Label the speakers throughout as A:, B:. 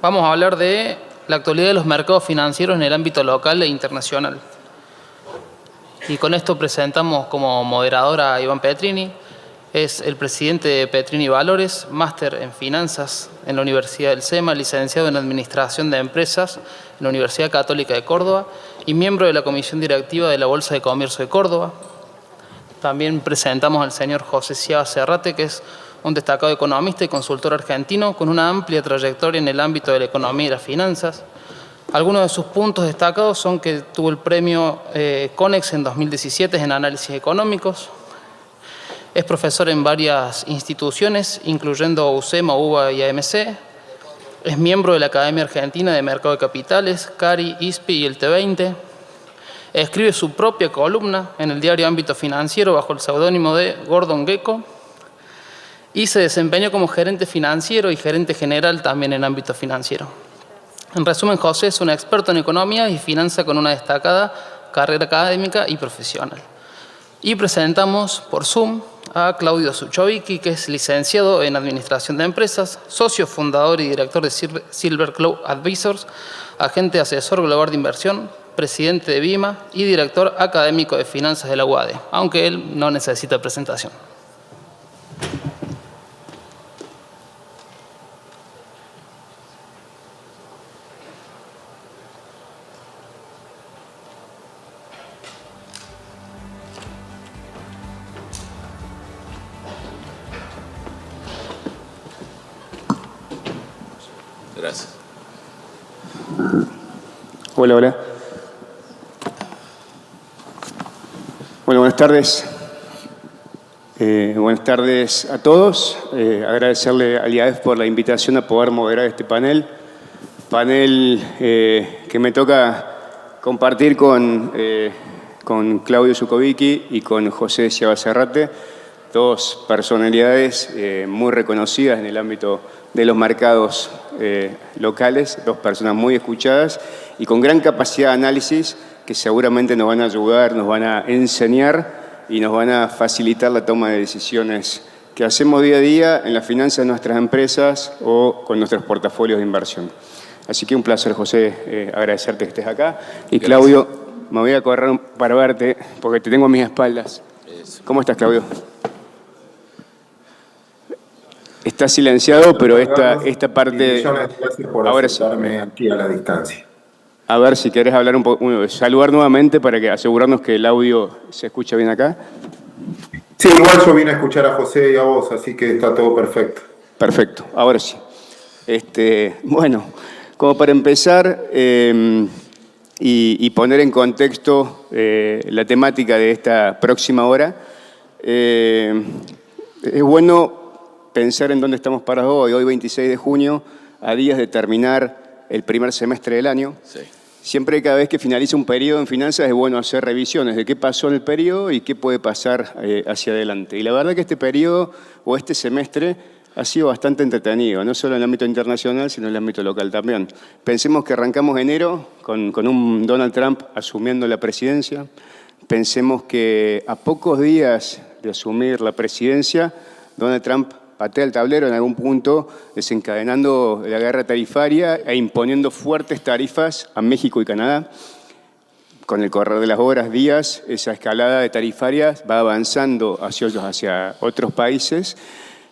A: Vamos a hablar de la actualidad de los mercados financieros en el ámbito local e internacional. Y con esto presentamos como moderador a Iván Petrini. Es el presidente de Petrini Valores, máster en finanzas en la Universidad del SEMA, licenciado en Administración de Empresas en la Universidad Católica de Córdoba y miembro de la Comisión Directiva de la Bolsa de Comercio de Córdoba. También presentamos al señor José Sciaba Serrate, que es un destacado economista y consultor argentino con una amplia trayectoria en el ámbito de la economía y las finanzas. Algunos de sus puntos destacados son que tuvo el premio CONEX en 2017 en análisis económicos. Es profesor en varias instituciones, incluyendo UCEMA, UBA y AMC. Es miembro de la Academia Argentina de Mercado de Capitales, CARI, ISPI y el T20. Escribe su propia columna en el diario Ámbito Financiero bajo el seudónimo de Gordon Gekko. Y se desempeñó como gerente financiero y gerente general también en ámbito financiero. En resumen, José es un experto en economía y finanza con una destacada carrera académica y profesional. Y presentamos por Zoom a Claudio Zuchovicki, que es licenciado en Administración de Empresas, socio fundador y director de Silver Cloud Advisors, agente asesor global de inversión, presidente de BIMA y director académico de finanzas de la UADE, aunque él no necesita presentación.
B: Gracias.
C: Hola, hola. Bueno, buenas tardes. Buenas tardes a todos. Agradecerle al IAEF por la invitación a poder moderar este panel. Panel que me toca compartir con Claudio Zuchovicki y con José Sciaba Serrate, dos personalidades muy reconocidas en el ámbito de los mercados locales, dos personas muy escuchadas y con gran capacidad de análisis que seguramente nos van a ayudar, nos van a enseñar y nos van a facilitar la toma de decisiones que hacemos día a día en la finanza de nuestras empresas o con nuestros portafolios de inversión. Así que un placer, José, agradecerte que estés acá. Y Claudio, me voy a correr para verte porque te tengo a mis espaldas. ¿Cómo estás, Claudio? Está silenciado, pero esta parte... Ahora sí.
D: Aquí a la distancia.
C: A ver si querés hablar un poco, saludar nuevamente para que asegurarnos que el audio se escucha bien acá.
D: Sí, igual yo vine a escuchar a José y a vos, así que está todo perfecto.
C: Perfecto, ahora sí. Bueno, como para empezar y poner en contexto la temática de esta próxima hora, es bueno pensar en dónde estamos parados hoy 26 de junio, a días de terminar el primer semestre del año.
B: Sí.
C: Siempre, cada vez que finaliza un periodo en finanzas, es bueno hacer revisiones de qué pasó en el periodo y qué puede pasar hacia adelante. Y la verdad que este periodo o este semestre ha sido bastante entretenido, no solo en el ámbito internacional, sino en el ámbito local también. Pensemos que arrancamos enero con un Donald Trump asumiendo la presidencia. Pensemos que a pocos días de asumir la presidencia, Donald Trump patea el tablero en algún punto, desencadenando la guerra tarifaria e imponiendo fuertes tarifas a México y Canadá. Con el correr de las horas, días, esa escalada de tarifarias va avanzando hacia otros países.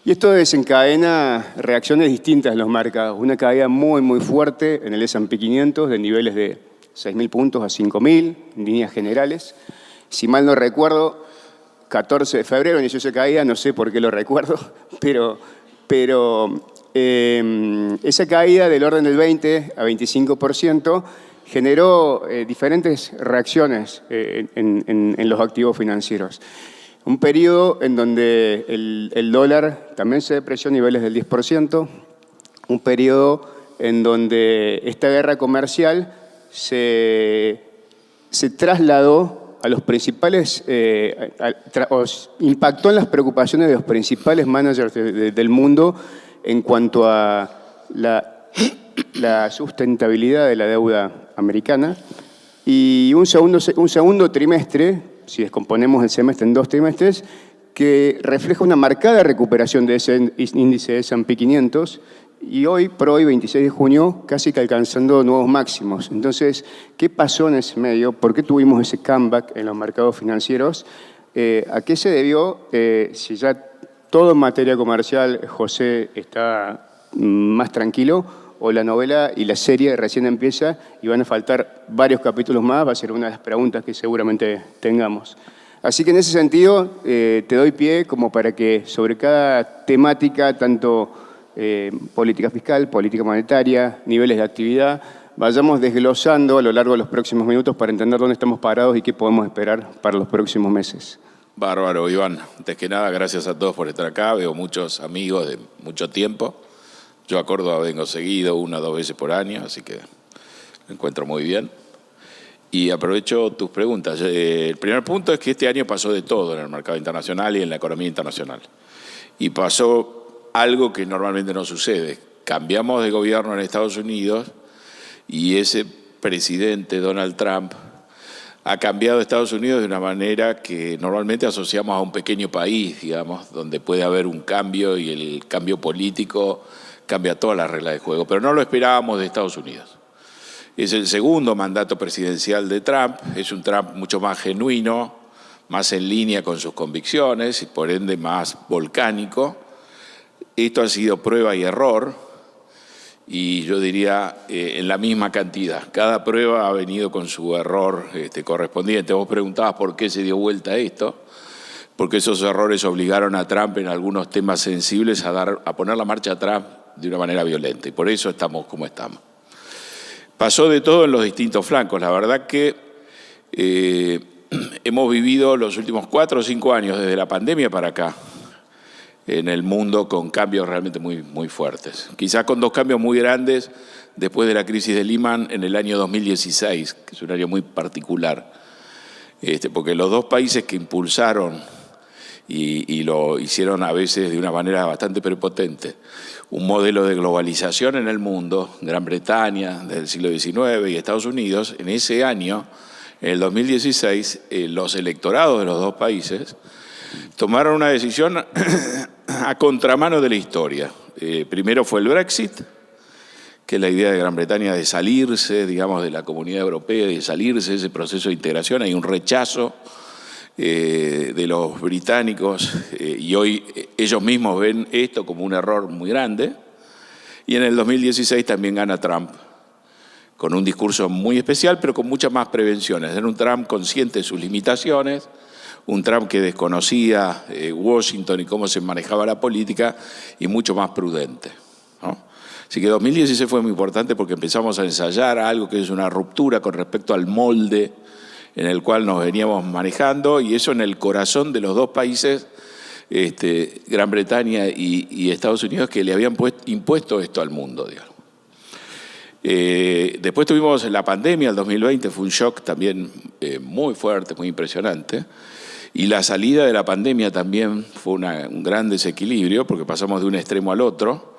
C: Y esto desencadena reacciones distintas en los mercados. Una caída muy, muy fuerte en el S&P 500 de niveles de 6.000 puntos a 5.000, en líneas generales. Si mal no recuerdo, 14 de febrero inició esa caída, no sé por qué lo recuerdo, pero esa caída del orden del 20 a 25% generó diferentes reacciones en los activos financieros. Un periodo en donde el dólar también se depreció a niveles del 10%, un periodo en donde esta guerra comercial se trasladó a los principales, impactó en las preocupaciones de los principales managers del mundo en cuanto a la sustentabilidad de la deuda americana. Y un segundo trimestre, si descomponemos el semestre en dos trimestres, que refleja una marcada recuperación de ese índice de S&P 500 y hoy, por hoy, 26 de junio, casi que alcanzando nuevos máximos. Entonces, ¿qué pasó en ese medio? ¿Por qué tuvimos ese comeback en los mercados financieros? ¿A qué se debió? Si ya todo en materia comercial, José está más tranquilo, o la novela y la serie recién empieza y van a faltar varios capítulos más, va a ser una de las preguntas que seguramente tengamos. Así que en ese sentido te doy pie como para que sobre cada temática, tanto política fiscal, política monetaria, niveles de actividad, vayamos desglosando a lo largo de los próximos minutos para entender dónde estamos parados y qué podemos esperar para los próximos meses.
B: Bárbaro, Iván. Antes que nada, gracias a todos por estar acá. Veo muchos amigos de mucho tiempo. Yo a Córdoba vengo seguido 1 o 2 veces por año, así que me encuentro muy bien. Y aprovecho tus preguntas. El primer punto es que este año pasó de todo en el mercado internacional y en la economía internacional. Y pasó algo que normalmente no sucede. Cambiamos de gobierno en Estados Unidos y ese presidente, Donald Trump, ha cambiado Estados Unidos de una manera que normalmente asociamos a un pequeño país, digamos, donde puede haber un cambio y el cambio político cambia todas las reglas de juego. Pero no lo esperábamos de Estados Unidos. Es el segundo mandato presidencial de Trump, es un Trump mucho más genuino, más en línea con sus convicciones y por ende más volcánico. Esto ha sido prueba y error y yo diría en la misma cantidad. Cada prueba ha venido con su error correspondiente. Vos preguntabas por qué se dio vuelta esto, porque esos errores obligaron a Trump en algunos temas sensibles a poner la marcha atrás de una manera violenta y por eso estamos como estamos. Pasó de todo en los distintos flancos. La verdad que hemos vivido los últimos 4 o 5 años, desde la pandemia para acá, en el mundo con cambios realmente muy, muy fuertes. Quizás con 2 cambios muy grandes después de la crisis de Lehman en el año 2016, que es un año muy particular, porque los 2 países que impulsaron y lo hicieron a veces de una manera bastante prepotente, un modelo de globalización en el mundo, Gran Bretaña del siglo XIX y Estados Unidos, en ese año, en el 2016, los electorados de los 2 países tomaron una decisión a contramano de la historia. Primero fue el Brexit, que es la idea de Gran Bretaña de salirse, digamos, de la Comunidad Europea, de salirse de ese proceso de integración. Hay un rechazo de los británicos y hoy ellos mismos ven esto como un error muy grande. Y en el 2016 también gana Trump con un discurso muy especial, pero con muchas más prevenciones. Era un Trump consciente de sus limitaciones, un Trump que desconocía Washington y cómo se manejaba la política y mucho más prudente, ¿no? Así que 2016 fue muy importante porque empezamos a ensayar algo que es una ruptura con respecto al molde en el cual nos veníamos manejando, y eso en el corazón de los 2 países, Gran Bretaña y Estados Unidos, que le habían impuesto esto al mundo, digamos. Después tuvimos la pandemia, el 2020 fue un shock también muy fuerte, muy impresionante, y la salida de la pandemia también fue un gran desequilibrio, porque pasamos de un extremo al otro.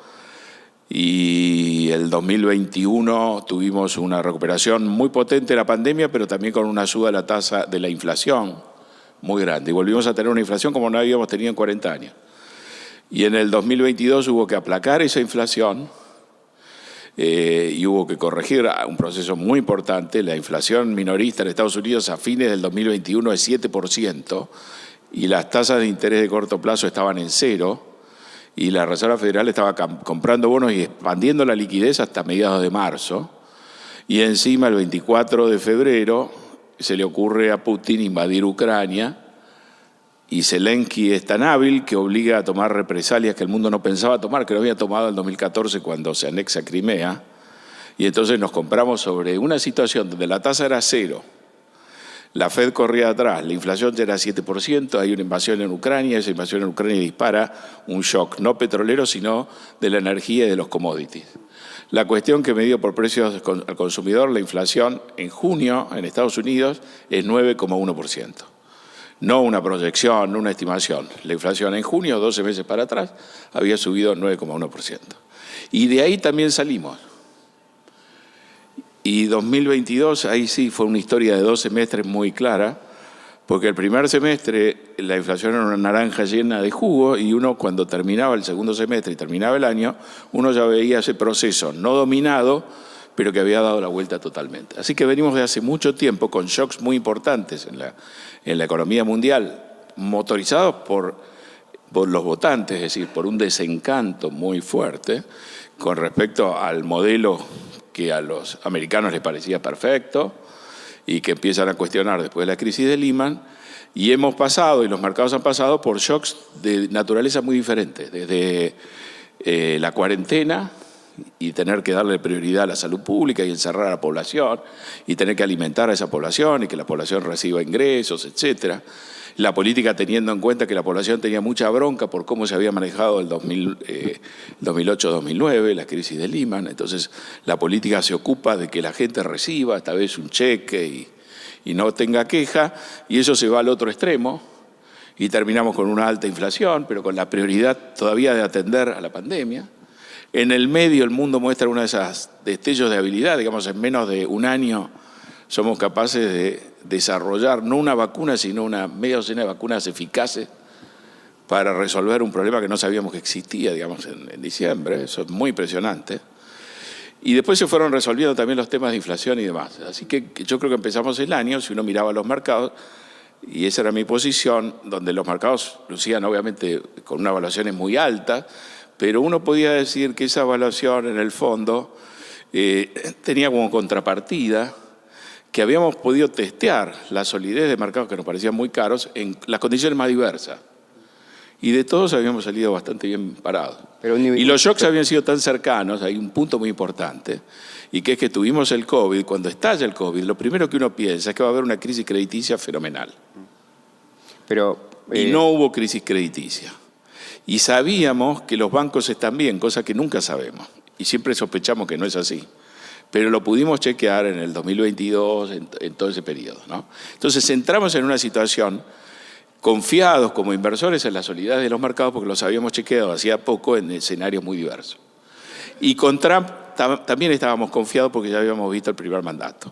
B: Y el 2021 tuvimos una recuperación muy potente de la pandemia, pero también con una suba de la tasa de la inflación muy grande. Y volvimos a tener una inflación como no habíamos tenido en 40 años. Y en el 2022 hubo que aplacar esa inflación y hubo que corregir un proceso muy importante. La inflación minorista en Estados Unidos a fines del 2021 es 7% y las tasas de interés de corto plazo estaban en 0%. Y la Reserva Federal estaba comprando bonos y expandiendo la liquidez hasta mediados de marzo. Y encima, el 24 de febrero, se le ocurre a Putin invadir Ucrania y Zelensky es tan hábil que obliga a tomar represalias que el mundo no pensaba tomar, que lo había tomado en 2014 cuando se anexa Crimea. Y entonces nos compramos sobre una situación donde la tasa era 0. La Fed corría atrás, la inflación ya era 7%, hay una invasión en Ucrania, esa invasión en Ucrania dispara un shock, no petrolero, sino de la energía y de los commodities. La cuestión que medido por precios al consumidor, la inflación en junio en Estados Unidos es 9,1%. No una proyección, no una estimación. La inflación en junio, 12 meses para atrás, había subido 9,1%. Y de ahí también salimos. Y 2022, ahí sí fue una historia de 2 semestres muy clara, porque el primer semestre la inflación era una naranja llena de jugo y uno cuando terminaba el segundo semestre y terminaba el año, uno ya veía ese proceso no dominado, pero que había dado la vuelta totalmente. Así que venimos de hace mucho tiempo con shocks muy importantes en la economía mundial, motorizados por los votantes, es decir, por un desencanto muy fuerte con respecto al modelo que a los americanos les parecía perfecto y que empiezan a cuestionar después de la crisis de Lehman, y hemos pasado, y los mercados han pasado, por shocks de naturaleza muy diferente, desde la cuarentena y tener que darle prioridad a la salud pública y encerrar a la población y tener que alimentar a esa población y que la población reciba ingresos, etcétera. La política teniendo en cuenta que la población tenía mucha bronca por cómo se había manejado el 2008-2009, la crisis de Lehman. Entonces la política se ocupa de que la gente reciba esta vez un cheque y no tenga queja, y eso se va al otro extremo y terminamos con una alta inflación, pero con la prioridad todavía de atender a la pandemia. En el medio el mundo muestra una de esas destellos de habilidad, digamos, en menos de un año somos capaces de desarrollar no una vacuna, sino una media docena de vacunas eficaces para resolver un problema que no sabíamos que existía, digamos, en diciembre. Eso es muy impresionante. Y después se fueron resolviendo también los temas de inflación y demás. Así que yo creo que empezamos el año, si uno miraba los mercados, y esa era mi posición, donde los mercados lucían obviamente con unas evaluaciones muy altas, pero uno podía decir que esa evaluación en el fondo tenía como contrapartida que habíamos podido testear la solidez de mercados que nos parecían muy caros en las condiciones más diversas. Y de todos habíamos salido bastante bien parados. Y los shocks habían sido tan cercanos, hay un punto muy importante, y que es que tuvimos el COVID. Cuando estalla el COVID, lo primero que uno piensa es que va a haber una crisis crediticia fenomenal. Y no hubo crisis crediticia. Y sabíamos que los bancos están bien, cosa que nunca sabemos. Y siempre sospechamos que no es así. Pero lo pudimos chequear en el 2022, en todo ese periodo, ¿no? Entonces entramos en una situación confiados como inversores en la solidez de los mercados porque los habíamos chequeado hacía poco en escenarios muy diversos. Y con Trump también estábamos confiados porque ya habíamos visto el primer mandato.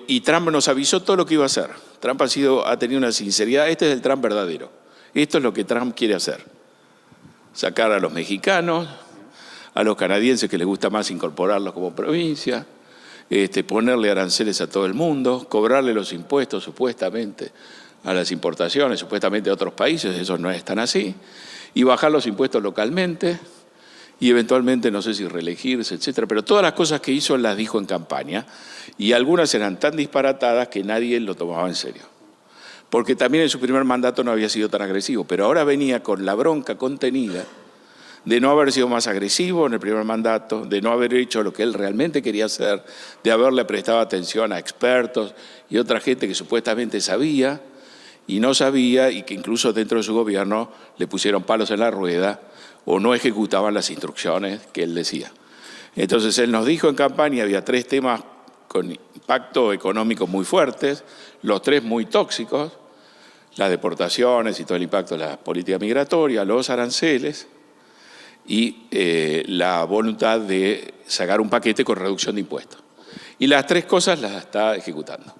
B: Y Trump nos avisó todo lo que iba a hacer. Trump ha tenido una sinceridad. Este es el Trump verdadero. Esto es lo que Trump quiere hacer. Sacar a los mexicanos, a los canadienses que les gusta más incorporarlos como provincia, ponerle aranceles a todo el mundo, cobrarle los impuestos supuestamente a las importaciones, supuestamente a otros países, eso no es tan así, y bajar los impuestos localmente y eventualmente no sé si reelegirse, etcétera. Pero todas las cosas que hizo las dijo en campaña y algunas eran tan disparatadas que nadie lo tomaba en serio. Porque también en su primer mandato no había sido tan agresivo, pero ahora venía con la bronca contenida de no haber sido más agresivo en el primer mandato, de no haber hecho lo que él realmente quería hacer, de haberle prestado atención a expertos y otra gente que supuestamente sabía y no sabía, y que incluso dentro de su gobierno le pusieron palos en la rueda o no ejecutaban las instrucciones que él decía. Entonces él nos dijo en campaña, había 3 temas con impacto económico muy fuertes, los 3 muy tóxicos: las deportaciones y todo el impacto de la política migratoria, los aranceles y la voluntad de sacar un paquete con reducción de impuestos. Y las 3 cosas las está ejecutando,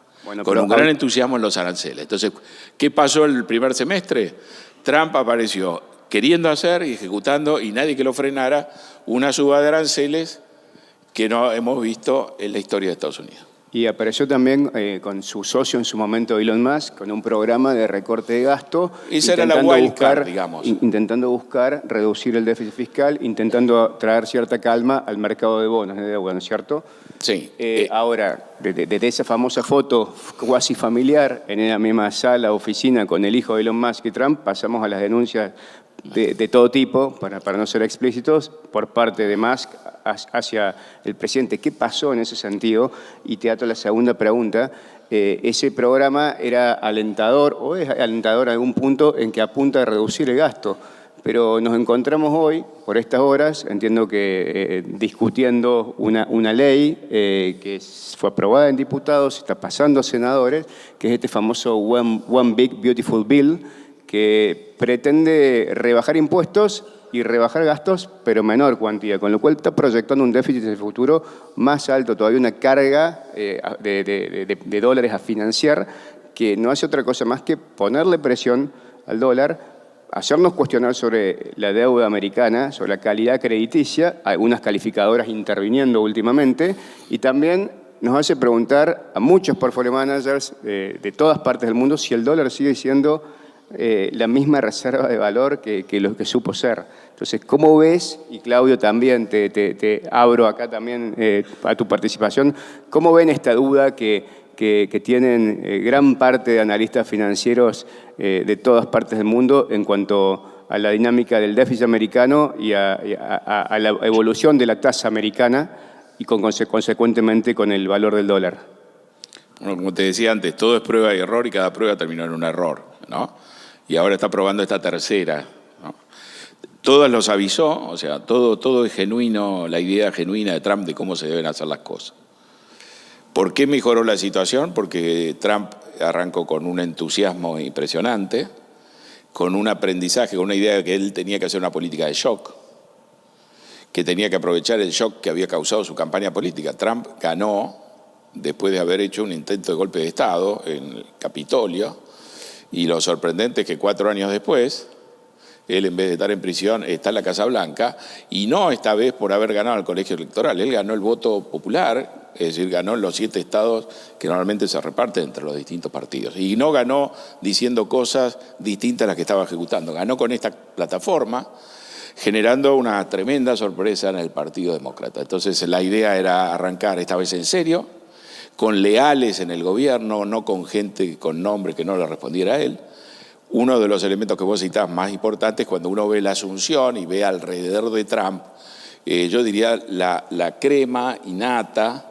B: con un gran entusiasmo en los aranceles. Entonces, ¿qué pasó el primer semestre? Trump apareció queriendo hacer y ejecutando, y nadie que lo frenara, una suba de aranceles que no hemos visto en la historia de Estados Unidos.
C: Y apareció también con su socio en su momento, Elon Musk, con un programa de recorte de gasto.
B: Esa era la wild card, digamos.
C: Intentando buscar reducir el déficit fiscal, intentando traer cierta calma al mercado de bonos de deuda, ¿no es cierto?
B: Sí.
C: Ahora, desde esa famosa foto cuasi familiar, en la misma sala, oficina, con el hijo de Elon Musk y Trump, pasamos a las denuncias de todo tipo, para no ser explícitos, por parte de Musk hacia el presidente. ¿Qué pasó en ese sentido? Y te ato la segunda pregunta. ¿Ese programa era alentador o es alentador en algún punto en que apunta a reducir el gasto? Pero nos encontramos hoy, por estas horas, entiendo que discutiendo una ley que fue aprobada en diputados, está pasando a senadores, que es este famoso One Big Beautiful Bill, que pretende rebajar impuestos y rebajar gastos, pero menor cuantía, con lo cual está proyectando un déficit en el futuro más alto, todavía una carga de dólares a financiar que no hace otra cosa más que ponerle presión al dólar, hacernos cuestionar sobre la deuda americana, sobre la calidad crediticia, algunas calificadoras interviniendo últimamente, y también nos hace preguntar a muchos portfolio managers de todas partes del mundo si el dólar sigue siendo la misma reserva de valor que lo que supo ser. Entonces, ¿cómo ves? Y Claudio también, te abro acá también a tu participación, ¿cómo ven esta duda que tienen gran parte de analistas financieros de todas partes del mundo en cuanto a la dinámica del déficit americano y a la evolución de la tasa americana y consecuentemente con el valor del dólar?
B: Bueno, como te decía antes, todo es prueba y error y cada prueba terminó en un error, ¿no? Y ahora está probando esta tercera, ¿no? Todas los avisó, o sea, todo es genuino, la idea genuina de Trump de cómo se deben hacer las cosas. ¿Por qué mejoró la situación? Porque Trump arrancó con un entusiasmo impresionante, con un aprendizaje, con una idea de que él tenía que hacer una política de shock, que tenía que aprovechar el shock que había causado su campaña política. Trump ganó después de haber hecho un intento de golpe de Estado en el Capitolio, y lo sorprendente es que 4 años después, él en vez de estar en prisión está en la Casa Blanca, y no esta vez por haber ganado el colegio electoral, él ganó el voto popular, es decir, ganó en los 7 estados que normalmente se reparten entre los distintos partidos. Y no ganó diciendo cosas distintas a las que estaba ejecutando, ganó con esta plataforma, generando una tremenda sorpresa en el Partido Demócrata. Entonces la idea era arrancar esta vez en serio, con leales en el gobierno, no con gente con nombre que no le respondiera a él. Uno de los elementos que vos citás más importantes, cuando uno ve la asunción y ve alrededor de Trump, yo diría la crema innata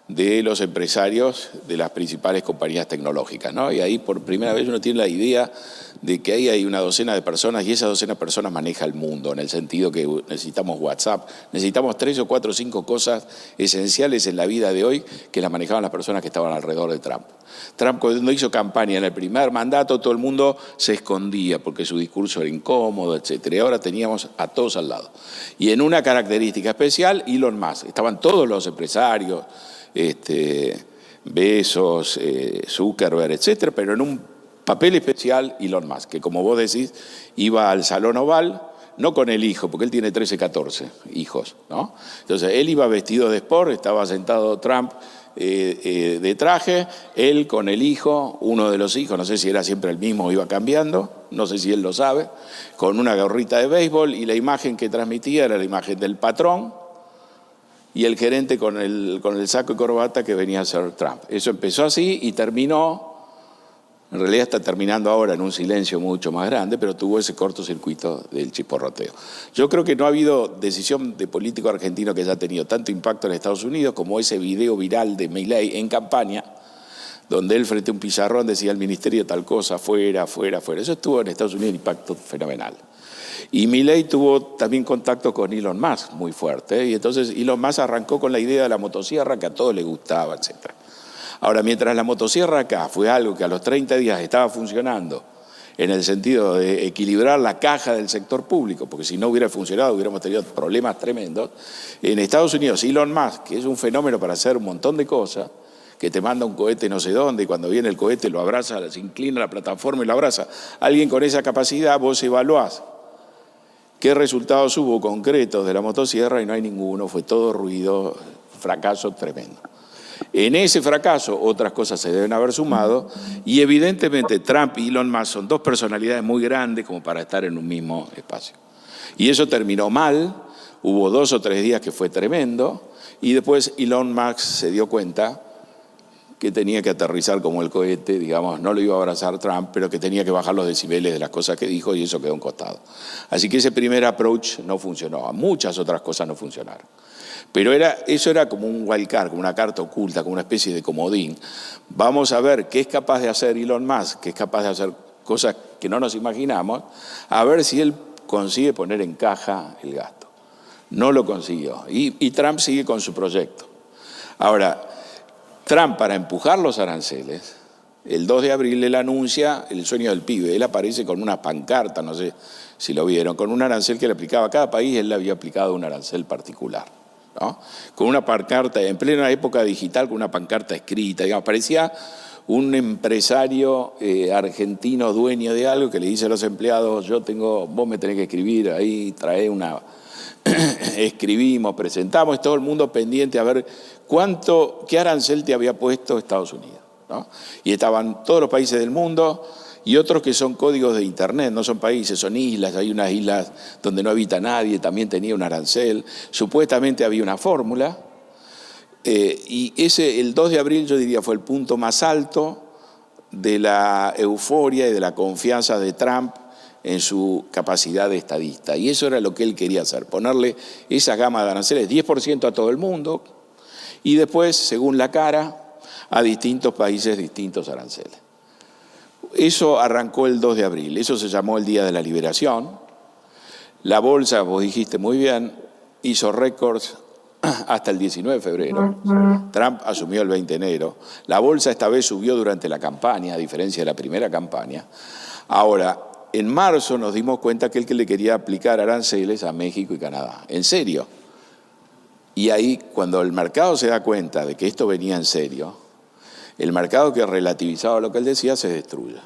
B: de los empresarios de las principales compañías tecnológicas, ¿no? Y ahí por primera vez uno tiene la idea de que ahí hay una docena de personas y esa docena de personas maneja el mundo, en el sentido que necesitamos WhatsApp, necesitamos 3 o 4 o 5 cosas esenciales en la vida de hoy que las manejaban las personas que estaban alrededor de Trump. Trump, cuando hizo campaña en el primer mandato, todo el mundo se escondía porque su discurso era incómodo, etc. Y ahora teníamos a todos al lado. Y en una característica especial, Elon Musk. Estaban todos los empresarios, Bezos, Zuckerberg, etc., pero en un papel especial Elon Musk, que como vos decís, iba al Salón Oval, no con el hijo, porque él tiene 13, 14 hijos, ¿no? Entonces, él iba vestido de sport, estaba sentado Trump de traje, él con el hijo, uno de los hijos, no sé si era siempre el mismo o iba cambiando, no sé si él lo sabe, con una gorrita de béisbol, y la imagen que transmitía era la imagen del patrón y el gerente con el saco y corbata que venía a ser Trump. Eso empezó así y terminó, en realidad está terminando ahora en un silencio mucho más grande, pero tuvo ese cortocircuito del chisporroteo. Yo creo que no ha habido decisión de político argentino que haya tenido tanto impacto en Estados Unidos como ese video viral de Milei en campaña, donde él frente a un pizarrón decía el ministerio tal cosa, fuera, fuera, fuera. Eso estuvo en Estados Unidos un impacto fenomenal. Y Milei tuvo también contacto con Elon Musk muy fuerte, y entonces Elon Musk arrancó con la idea de la motosierra que a todos les gustaba, etc. Ahora, mientras la motosierra acá fue algo que a los 30 días estaba funcionando en el sentido de equilibrar la caja del sector público, porque si no hubiera funcionado hubiéramos tenido problemas tremendos, en Estados Unidos Elon Musk, que es un fenómeno para hacer un montón de cosas, que te manda un cohete no sé dónde y cuando viene el cohete lo abraza, se inclina la plataforma y lo abraza. Alguien con esa capacidad, vos evaluás qué resultados hubo concretos de la motosierra y no hay ninguno, fue todo ruido, fracaso tremendo. En ese fracaso otras cosas se deben haber sumado y evidentemente Trump y Elon Musk son dos personalidades muy grandes como para estar en un mismo espacio. Y eso terminó mal, hubo 2 o 3 días que fue tremendo y después Elon Musk se dio cuenta que tenía que aterrizar como el cohete, digamos, no lo iba a abrazar Trump, pero que tenía que bajar los decibeles de las cosas que dijo y eso quedó en costado. Así que ese primer approach no funcionó, muchas otras cosas no funcionaron. Pero eso era como un wild card, como una carta oculta, como una especie de comodín. Vamos a ver qué es capaz de hacer Elon Musk, que es capaz de hacer cosas que no nos imaginamos, a ver si él consigue poner en caja el gasto. No lo consiguió. Y Trump sigue con su proyecto. Ahora, Trump, para empujar los aranceles, el 2 de abril él anuncia el sueño del pibe. Él aparece con una pancarta, no sé si lo vieron, con un arancel que le aplicaba a cada país, él le había aplicado un arancel particular, ¿no? Con una pancarta, en plena época digital, con una pancarta escrita, digamos, parecía un empresario argentino dueño de algo que le dice a los empleados, vos me tenés que escribir ahí, trae una... Escribimos, presentamos, todo el mundo pendiente a ver qué arancel te había puesto Estados Unidos, ¿no? Y estaban todos los países del mundo y otros que son códigos de internet, no son países, son islas, hay unas islas donde no habita nadie, también tenía un arancel, supuestamente había una fórmula, y el 2 de abril yo diría fue el punto más alto de la euforia y de la confianza de Trump en su capacidad de estadista. Y eso era lo que él quería hacer, ponerle esa gama de aranceles, 10% a todo el mundo, y después, según la cara, a distintos países, distintos aranceles. Eso arrancó el 2 de abril, eso se llamó el Día de la Liberación. La bolsa, vos dijiste muy bien, hizo récords hasta el 19 de febrero. Trump asumió el 20 de enero. La bolsa esta vez subió durante la campaña, a diferencia de la primera campaña. Ahora, en marzo nos dimos cuenta que él le quería aplicar aranceles a México y Canadá. En serio. Y ahí, cuando el mercado se da cuenta de que esto venía en serio, el mercado que relativizaba lo que él decía se destruye.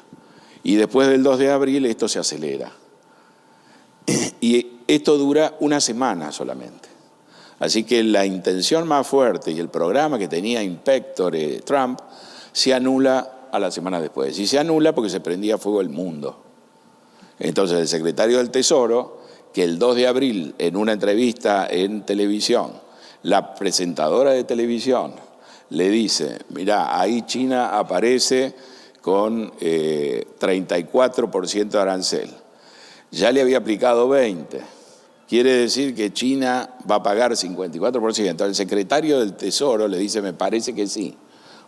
B: Y después del 2 de abril esto se acelera. Y esto dura una semana solamente. Así que la intención más fuerte y el programa que tenía Inspector Trump se anula a la semana después. Y se anula porque se prendía fuego el mundo. Entonces el secretario del Tesoro, que el 2 de abril en una entrevista en televisión, la presentadora de televisión le dice, mirá, ahí China aparece con 34% de arancel. Ya le había aplicado 20%. Quiere decir que China va a pagar 54%. El secretario del Tesoro le dice, me parece que sí.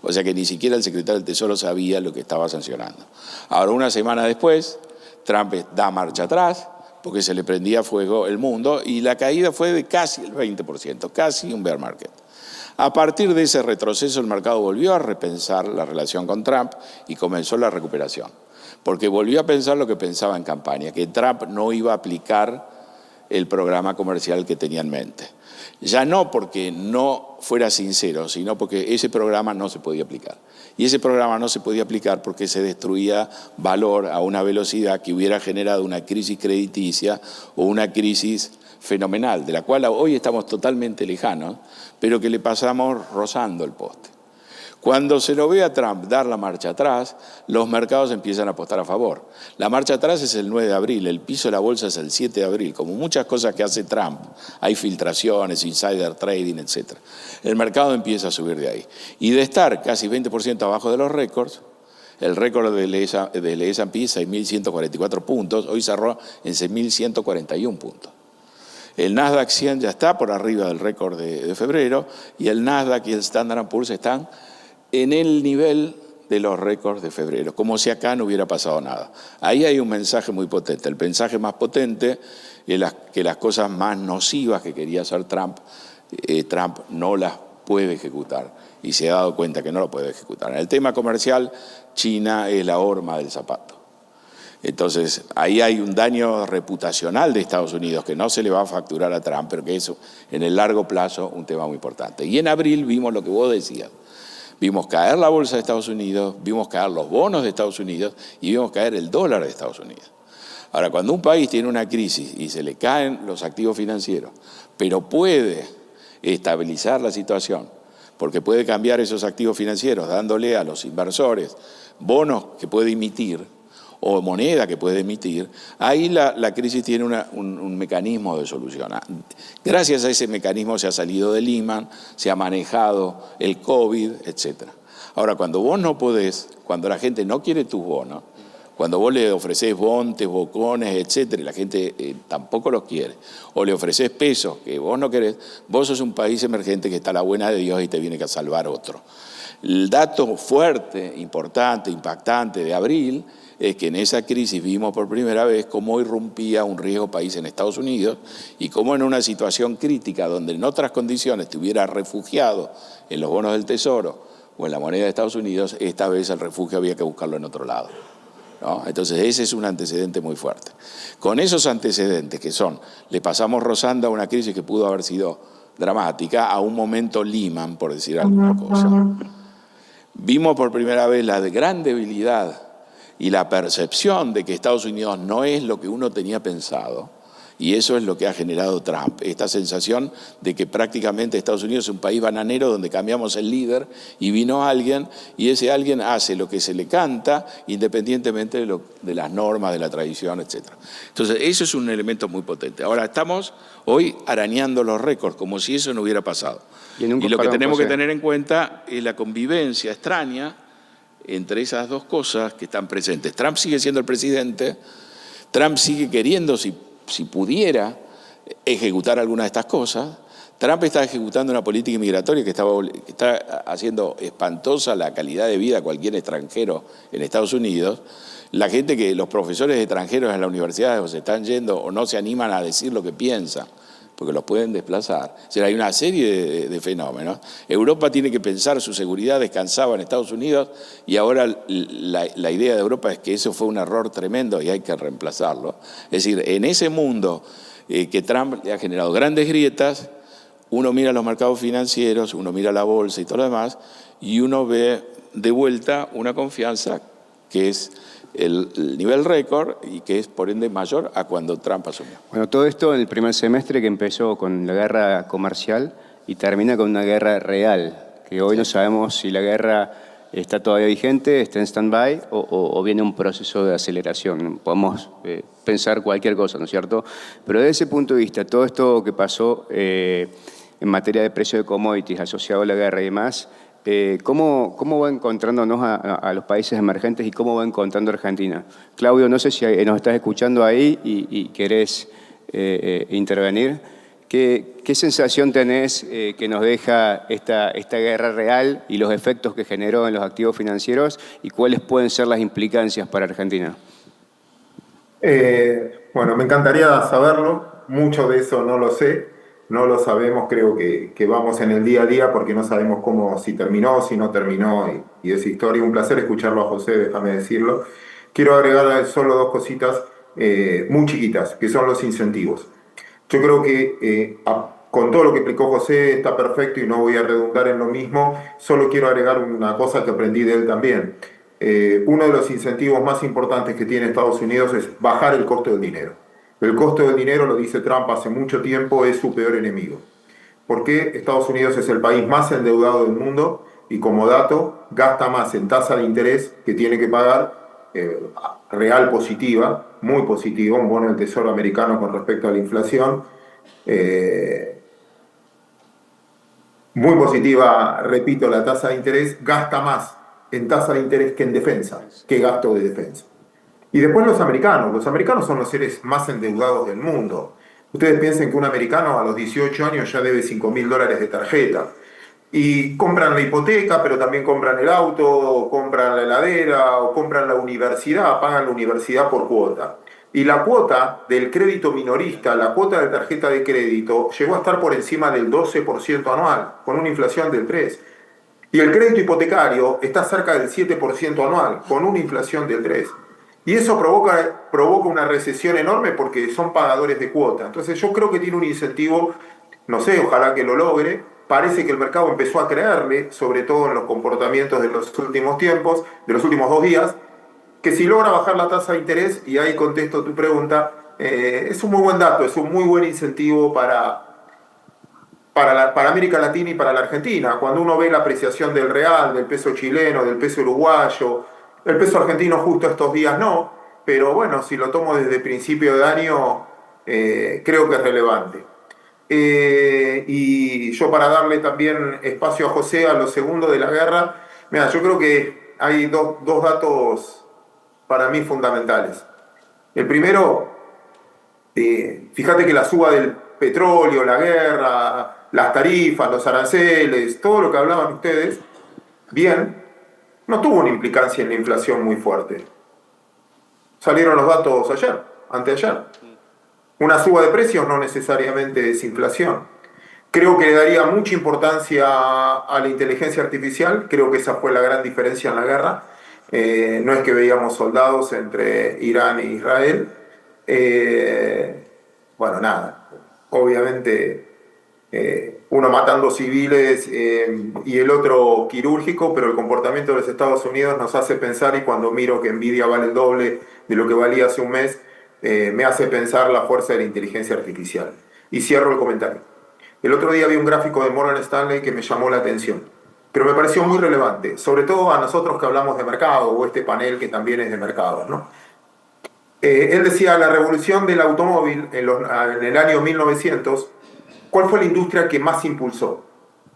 B: O sea que ni siquiera el secretario del Tesoro sabía lo que estaba sancionando. Ahora, una semana después, Trump da marcha atrás porque se le prendía fuego el mundo y la caída fue de casi el 20%, casi un bear market. A partir de ese retroceso el mercado volvió a repensar la relación con Trump y comenzó la recuperación, porque volvió a pensar lo que pensaba en campaña, que Trump no iba a aplicar el programa comercial que tenía en mente. Ya no porque no fuera sincero, sino porque ese programa no se podía aplicar. Y ese programa no se podía aplicar porque se destruía valor a una velocidad que hubiera generado una crisis crediticia o una crisis fenomenal, de la cual hoy estamos totalmente lejanos, pero que le pasamos rozando el poste. Cuando se lo ve a Trump dar la marcha atrás, los mercados empiezan a apostar a favor. La marcha atrás es el 9 de abril, el piso de la bolsa es el 7 de abril. Como muchas cosas que hace Trump, hay filtraciones, insider trading, etc. El mercado empieza a subir de ahí. Y de estar casi 20% abajo de los récords, el récord del S&P, 6.144 puntos, hoy cerró en 6.141 puntos. El Nasdaq 100 ya está por arriba del récord de febrero y el Nasdaq y el Standard & Poor's están en el nivel de los récords de febrero, como si acá no hubiera pasado nada. Ahí hay un mensaje muy potente. El mensaje más potente es que las cosas más nocivas que quería hacer Trump no las puede ejecutar y se ha dado cuenta que no lo puede ejecutar. En el tema comercial, China es la horma del zapato. Entonces, ahí hay un daño reputacional de Estados Unidos que no se le va a facturar a Trump, pero que es en el largo plazo un tema muy importante. Y en abril vimos lo que vos decías. Vimos caer la bolsa de Estados Unidos, vimos caer los bonos de Estados Unidos y vimos caer el dólar de Estados Unidos. Ahora, cuando un país tiene una crisis y se le caen los activos financieros, pero puede estabilizar la situación, porque puede cambiar esos activos financieros dándole a los inversores bonos que puede emitir o moneda que puede emitir, ahí la crisis tiene un mecanismo de solución. Gracias a ese mecanismo se ha salido de Lehman, se ha manejado el COVID, etc. Ahora, cuando vos no podés, cuando la gente no quiere tus bonos, cuando vos le ofrecés bontes, bocones, etc., y la gente tampoco los quiere, o le ofrecés pesos que vos no querés, vos sos un país emergente que está a la buena de Dios y te viene a salvar otro. El dato fuerte, importante, impactante de abril es que en esa crisis vimos por primera vez cómo irrumpía un riesgo país en Estados Unidos y cómo en una situación crítica donde en otras condiciones te hubieras refugiado en los bonos del Tesoro o en la moneda de Estados Unidos, esta vez el refugio había que buscarlo en otro lado, ¿no? Entonces ese es un antecedente muy fuerte. Con esos antecedentes que son, le pasamos rozando a una crisis que pudo haber sido dramática, a un momento Lehman, por decir alguna cosa. vimos por primera vez la gran debilidad y la percepción de que Estados Unidos no es lo que uno tenía pensado. Y eso es lo que ha generado Trump, esta sensación de que prácticamente Estados Unidos es un país bananero donde cambiamos el líder y vino alguien y ese alguien hace lo que se le canta independientemente de las normas, de la tradición, etc. Entonces eso es un elemento muy potente. Ahora estamos hoy arañando los récords como si eso no hubiera pasado. Y lo que tenemos que tener en cuenta es la convivencia extraña entre esas dos cosas que están presentes. Trump sigue siendo el presidente, Trump sigue queriendo, si pudiera ejecutar alguna de estas cosas. Trump está ejecutando una política migratoria que está haciendo espantosa la calidad de vida a cualquier extranjero en Estados Unidos. La gente los profesores extranjeros en las universidades se están yendo o no se animan a decir lo que piensan, porque los pueden desplazar. O sea, hay una serie de fenómenos. Europa tiene que pensar su seguridad, descansaba en Estados Unidos y ahora la idea de Europa es que eso fue un error tremendo y hay que reemplazarlo. Es decir, en ese mundo que Trump le ha generado grandes grietas, uno mira los mercados financieros, uno mira la bolsa y todo lo demás, y uno ve de vuelta una confianza que es el nivel récord y que es por ende mayor a cuando Trump asumió.
C: Bueno, todo esto en el primer semestre que empezó con la guerra comercial y termina con una guerra real, que hoy no sabemos si la guerra está todavía vigente, está en stand-by o viene un proceso de aceleración. Podemos pensar cualquier cosa, ¿no es cierto? Pero desde ese punto de vista, todo esto que pasó en materia de precio de commodities asociado a la guerra y demás, ¿cómo va encontrándonos a los países emergentes y cómo va encontrando Argentina? Claudio, no sé si nos estás escuchando ahí y querés intervenir. ¿Qué sensación tenés que nos deja esta guerra real y los efectos que generó en los activos financieros y cuáles pueden ser las implicancias para Argentina?
D: Bueno, me encantaría saberlo. Mucho de eso no lo sé. No lo sabemos, creo que vamos en el día a día porque no sabemos si terminó, si no terminó y esa historia. Un placer escucharlo a José, déjame decirlo. Quiero agregar solo dos cositas muy chiquitas, que son los incentivos. Yo creo que con todo lo que explicó José está perfecto y no voy a redundar en lo mismo. Solo quiero agregar una cosa que aprendí de él también. Uno de los incentivos más importantes que tiene Estados Unidos es bajar el costo del dinero. El costo del dinero, lo dice Trump hace mucho tiempo, es su peor enemigo. Porque Estados Unidos es el país más endeudado del mundo y como dato gasta más en tasa de interés que tiene que pagar real positiva, muy positiva, un bono del Tesoro americano con respecto a la inflación. Muy positiva, repito, la tasa de interés, gasta más en tasa de interés que en defensa, que gasto de defensa. Y después los americanos son los seres más endeudados del mundo. Ustedes piensen que un americano a los 18 años ya debe $5.000 de tarjeta. Y compran la hipoteca, pero también compran el auto, compran la heladera, o compran la universidad, pagan la universidad por cuota. Y la cuota del crédito minorista, la cuota de tarjeta de crédito, llegó a estar por encima del 12% anual, con una inflación del 3%. Y el crédito hipotecario está cerca del 7% anual, con una inflación del 3%. Y eso provoca una recesión enorme porque son pagadores de cuota. Entonces yo creo que tiene un incentivo, no sé, ojalá que lo logre. Parece que el mercado empezó a creerle, sobre todo en los comportamientos de los últimos tiempos, de los últimos 2 días, que si logra bajar la tasa de interés, y ahí contesto tu pregunta, es un muy buen dato, es un muy buen incentivo para América Latina y para la Argentina. Cuando uno ve la apreciación del real, del peso chileno, del peso uruguayo, el peso argentino justo estos días no, pero bueno, si lo tomo desde principio de año, creo que es relevante. Y yo para darle también espacio a José a lo segundo de la guerra, mira, yo creo que hay dos datos para mí fundamentales. El primero, fíjate que la suba del petróleo, la guerra, las tarifas, los aranceles, todo lo que hablaban ustedes, bien, no tuvo una implicancia en la inflación muy fuerte. Salieron los datos anteayer. Una suba de precios no necesariamente es inflación. Creo que le daría mucha importancia a la inteligencia artificial, creo que esa fue la gran diferencia en la guerra. No es que veíamos soldados entre Irán e Israel. Bueno, nada, obviamente uno matando civiles y el otro quirúrgico, pero el comportamiento de los Estados Unidos nos hace pensar, y cuando miro que Nvidia vale el doble de lo que valía hace un mes, me hace pensar la fuerza de la inteligencia artificial. Y cierro el comentario. El otro día vi un gráfico de Morgan Stanley que me llamó la atención, pero me pareció muy relevante, sobre todo a nosotros que hablamos de mercado, o este panel que también es de mercado, ¿no? Él decía, la revolución del automóvil en el año 1900, ¿cuál fue la industria que más impulsó?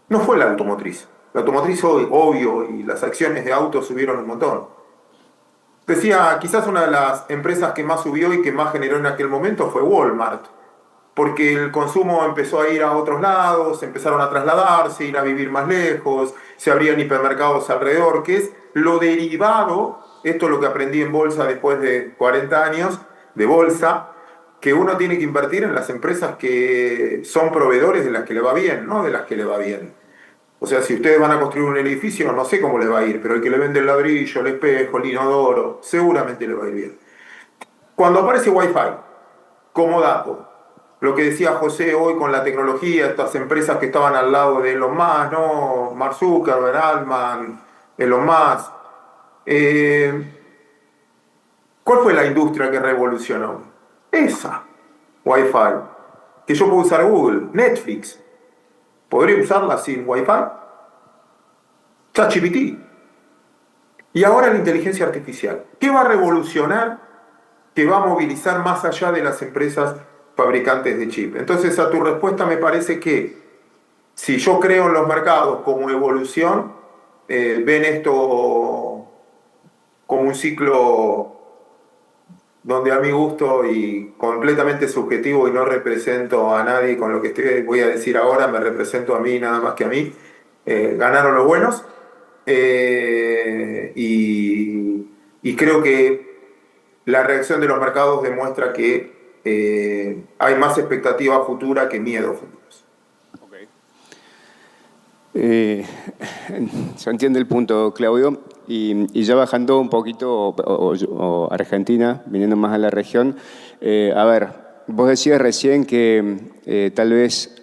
D: No fue la automotriz. La automotriz hoy, obvio, y las acciones de autos subieron un montón. Decía, quizás una de las empresas que más subió y que más generó en aquel momento fue Walmart, porque el consumo empezó a ir a otros lados, empezaron a trasladarse, ir a vivir más lejos, se abrían hipermercados alrededor, que es lo derivado, esto es lo que aprendí en bolsa después de 40 años de bolsa, que uno tiene que invertir en las empresas que son proveedores de las que le va bien, no de las que le va bien. O sea, si ustedes van a construir un edificio, no sé cómo les va a ir, pero el que le vende el ladrillo, el espejo, el inodoro, seguramente le va a ir bien. Cuando aparece Wi-Fi como dato, lo que decía José hoy con la tecnología, estas empresas que estaban al lado de Elon Musk, ¿no? Mark Zuckerberg, Altman, Elon Musk. ¿Cuál fue la industria que revolucionó? Esa, Wi-Fi. Que yo puedo usar Google, Netflix. ¿Podría usarla sin Wi-Fi? ChatGPT. Y ahora la inteligencia artificial. ¿Qué va a revolucionar? Que va a movilizar más allá de las empresas fabricantes de chip. Entonces, a tu respuesta me parece que si yo creo en los mercados como evolución, ven esto como un ciclo donde a mi gusto y completamente subjetivo, y no represento a nadie con lo que voy a decir ahora, me represento a mí, nada más que a mí, ganaron los buenos, y creo que la reacción de los mercados demuestra que hay más expectativa futura que miedo futuros.
C: Se entiende el punto, Claudio. Y ya bajando un poquito, o Argentina, viniendo más a la región, a ver, vos decías recién que tal vez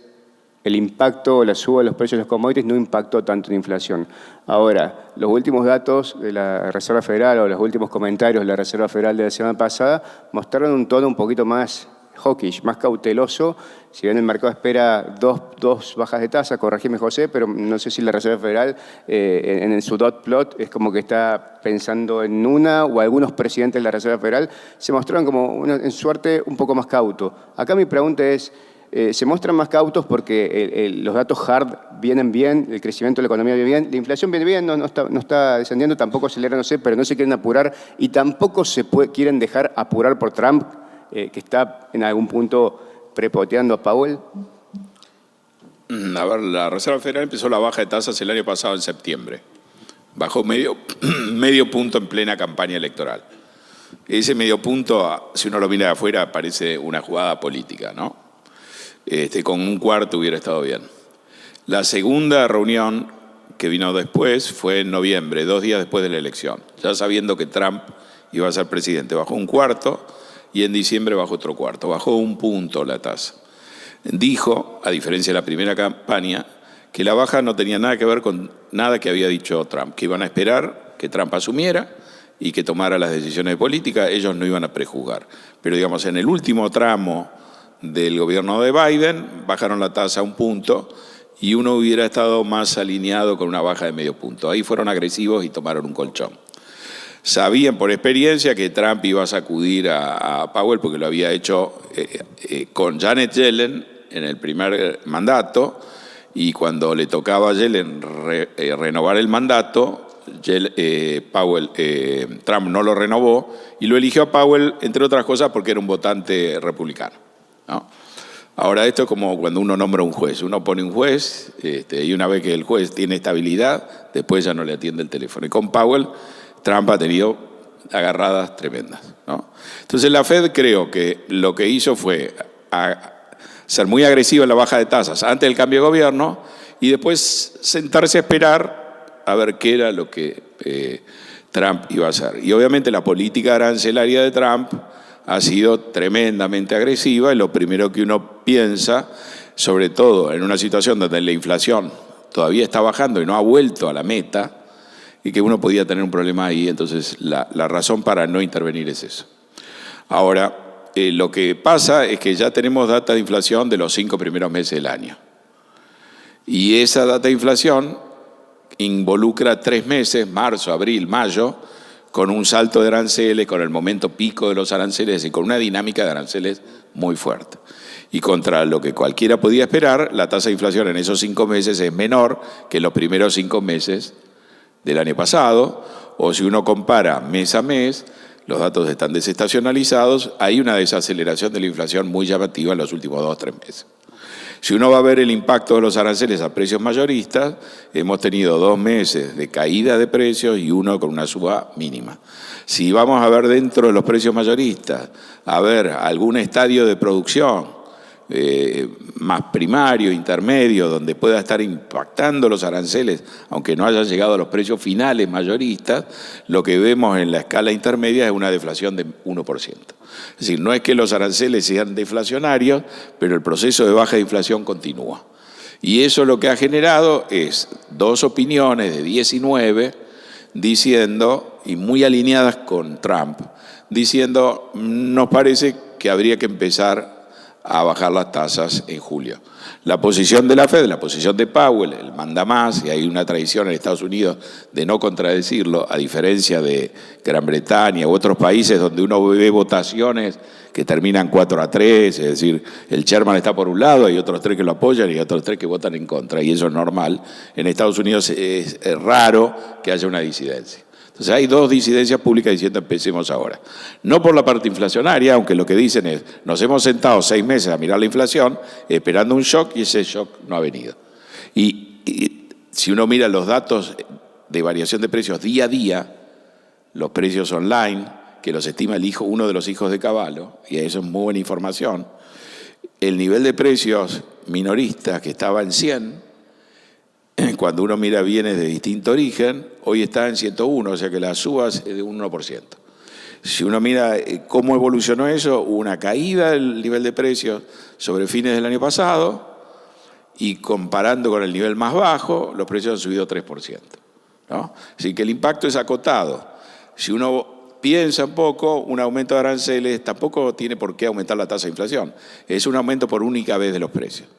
C: el impacto o la suba de los precios de los commodities no impactó tanto en inflación. Ahora, los últimos datos de la Reserva Federal o los últimos comentarios de la Reserva Federal de la semana pasada mostraron un tono un poquito más hawkish, más cauteloso. Si bien el mercado espera dos bajas de tasa, corregime José, pero no sé si la Reserva Federal en su dot plot es como que está pensando en una, o algunos presidentes de la Reserva Federal se mostraron como en suerte un poco más cauto. Acá mi pregunta es, ¿se muestran más cautos porque los datos hard vienen bien, el crecimiento de la economía viene bien, la inflación viene bien, no está descendiendo, tampoco acelera, no sé, pero no se quieren apurar y tampoco quieren dejar apurar por Trump, que está en algún punto prepoteando a Powell?
B: A ver, la Reserva Federal empezó la baja de tasas el año pasado en septiembre. Bajó medio punto en plena campaña electoral. Ese medio punto, si uno lo mira de afuera, parece una jugada política, ¿no? Con un cuarto hubiera estado bien. La segunda reunión que vino después fue en noviembre, 2 días después de la elección, ya sabiendo que Trump iba a ser presidente. Bajó un cuarto y en diciembre bajó otro cuarto. Bajó 1 punto la tasa. Dijo, a diferencia de la primera campaña, que la baja no tenía nada que ver con nada que había dicho Trump, que iban a esperar que Trump asumiera y que tomara las decisiones políticas, ellos no iban a prejuzgar. Pero digamos, en el último tramo del gobierno de Biden, bajaron la tasa 1 punto y uno hubiera estado más alineado con una baja de medio punto. Ahí fueron agresivos y tomaron un colchón. Sabían por experiencia que Trump iba a sacudir a Powell porque lo había hecho con Janet Yellen en el primer mandato, y cuando le tocaba a Yellen renovar el mandato, Trump no lo renovó y lo eligió a Powell, entre otras cosas, porque era un votante republicano, ¿no? Ahora, esto es como cuando uno nombra un juez. Uno pone un juez y una vez que el juez tiene estabilidad, después ya no le atiende el teléfono. Y con Powell, Trump ha tenido agarradas tremendas, ¿no? Entonces la Fed, creo que lo que hizo fue ser muy agresiva en la baja de tasas antes del cambio de gobierno y después sentarse a esperar a ver qué era lo que Trump iba a hacer. Y obviamente la política arancelaria de Trump ha sido tremendamente agresiva, y lo primero que uno piensa sobre todo en una situación donde la inflación todavía está bajando y no ha vuelto a la meta, y que uno podía tener un problema ahí. Entonces la razón para no intervenir es eso. Ahora, lo que pasa es que ya tenemos data de inflación de los 5 primeros meses del año. Y esa data de inflación involucra 3 meses, marzo, abril, mayo, con un salto de aranceles, con el momento pico de los aranceles y con una dinámica de aranceles muy fuerte. Y contra lo que cualquiera podía esperar, la tasa de inflación en esos 5 meses es menor que en los primeros 5 meses del año pasado, o si uno compara mes a mes, los datos están desestacionalizados, hay una desaceleración de la inflación muy llamativa en los últimos 2 o 3 meses. Si uno va a ver el impacto de los aranceles a precios mayoristas, hemos tenido 2 meses de caída de precios y uno con una suba mínima. Si vamos a ver dentro de los precios mayoristas, a ver algún estadio de producción más primario, intermedio, donde pueda estar impactando los aranceles, aunque no hayan llegado a los precios finales mayoristas, lo que vemos en la escala intermedia es una deflación de 1%. Es decir, no es que los aranceles sean deflacionarios, pero el proceso de baja de inflación continúa. Y eso lo que ha generado es 2 opiniones de 19 diciendo, y muy alineadas con Trump, diciendo, nos parece que habría que empezar a bajar las tasas en julio. La posición de la Fed, la posición de Powell, el mandamás, y hay una tradición en Estados Unidos de no contradecirlo, a diferencia de Gran Bretaña u otros países donde uno ve votaciones que terminan 4-3, es decir, el chairman está por un lado, hay otros 3 que lo apoyan y otros 3 que votan en contra, y eso es normal. En Estados Unidos es raro que haya una disidencia. Entonces hay 2 disidencias públicas diciendo empecemos ahora. No por la parte inflacionaria, aunque lo que dicen es, nos hemos sentado 6 meses a mirar la inflación, esperando un shock, y ese shock no ha venido. Y si uno mira los datos de variación de precios día a día, los precios online, que los estima uno de los hijos de Cavallo, y eso es muy buena información, el nivel de precios minoristas que estaba en 100, cuando uno mira bienes de distinto origen, hoy está en 101, o sea que la suba es de un 1%. Si uno mira cómo evolucionó eso, hubo una caída del nivel de precios sobre fines del año pasado y comparando con el nivel más bajo, los precios han subido 3%, ¿no? Así que el impacto es acotado. Si uno piensa un poco, un aumento de aranceles tampoco tiene por qué aumentar la tasa de inflación. Es un aumento por única vez de los precios.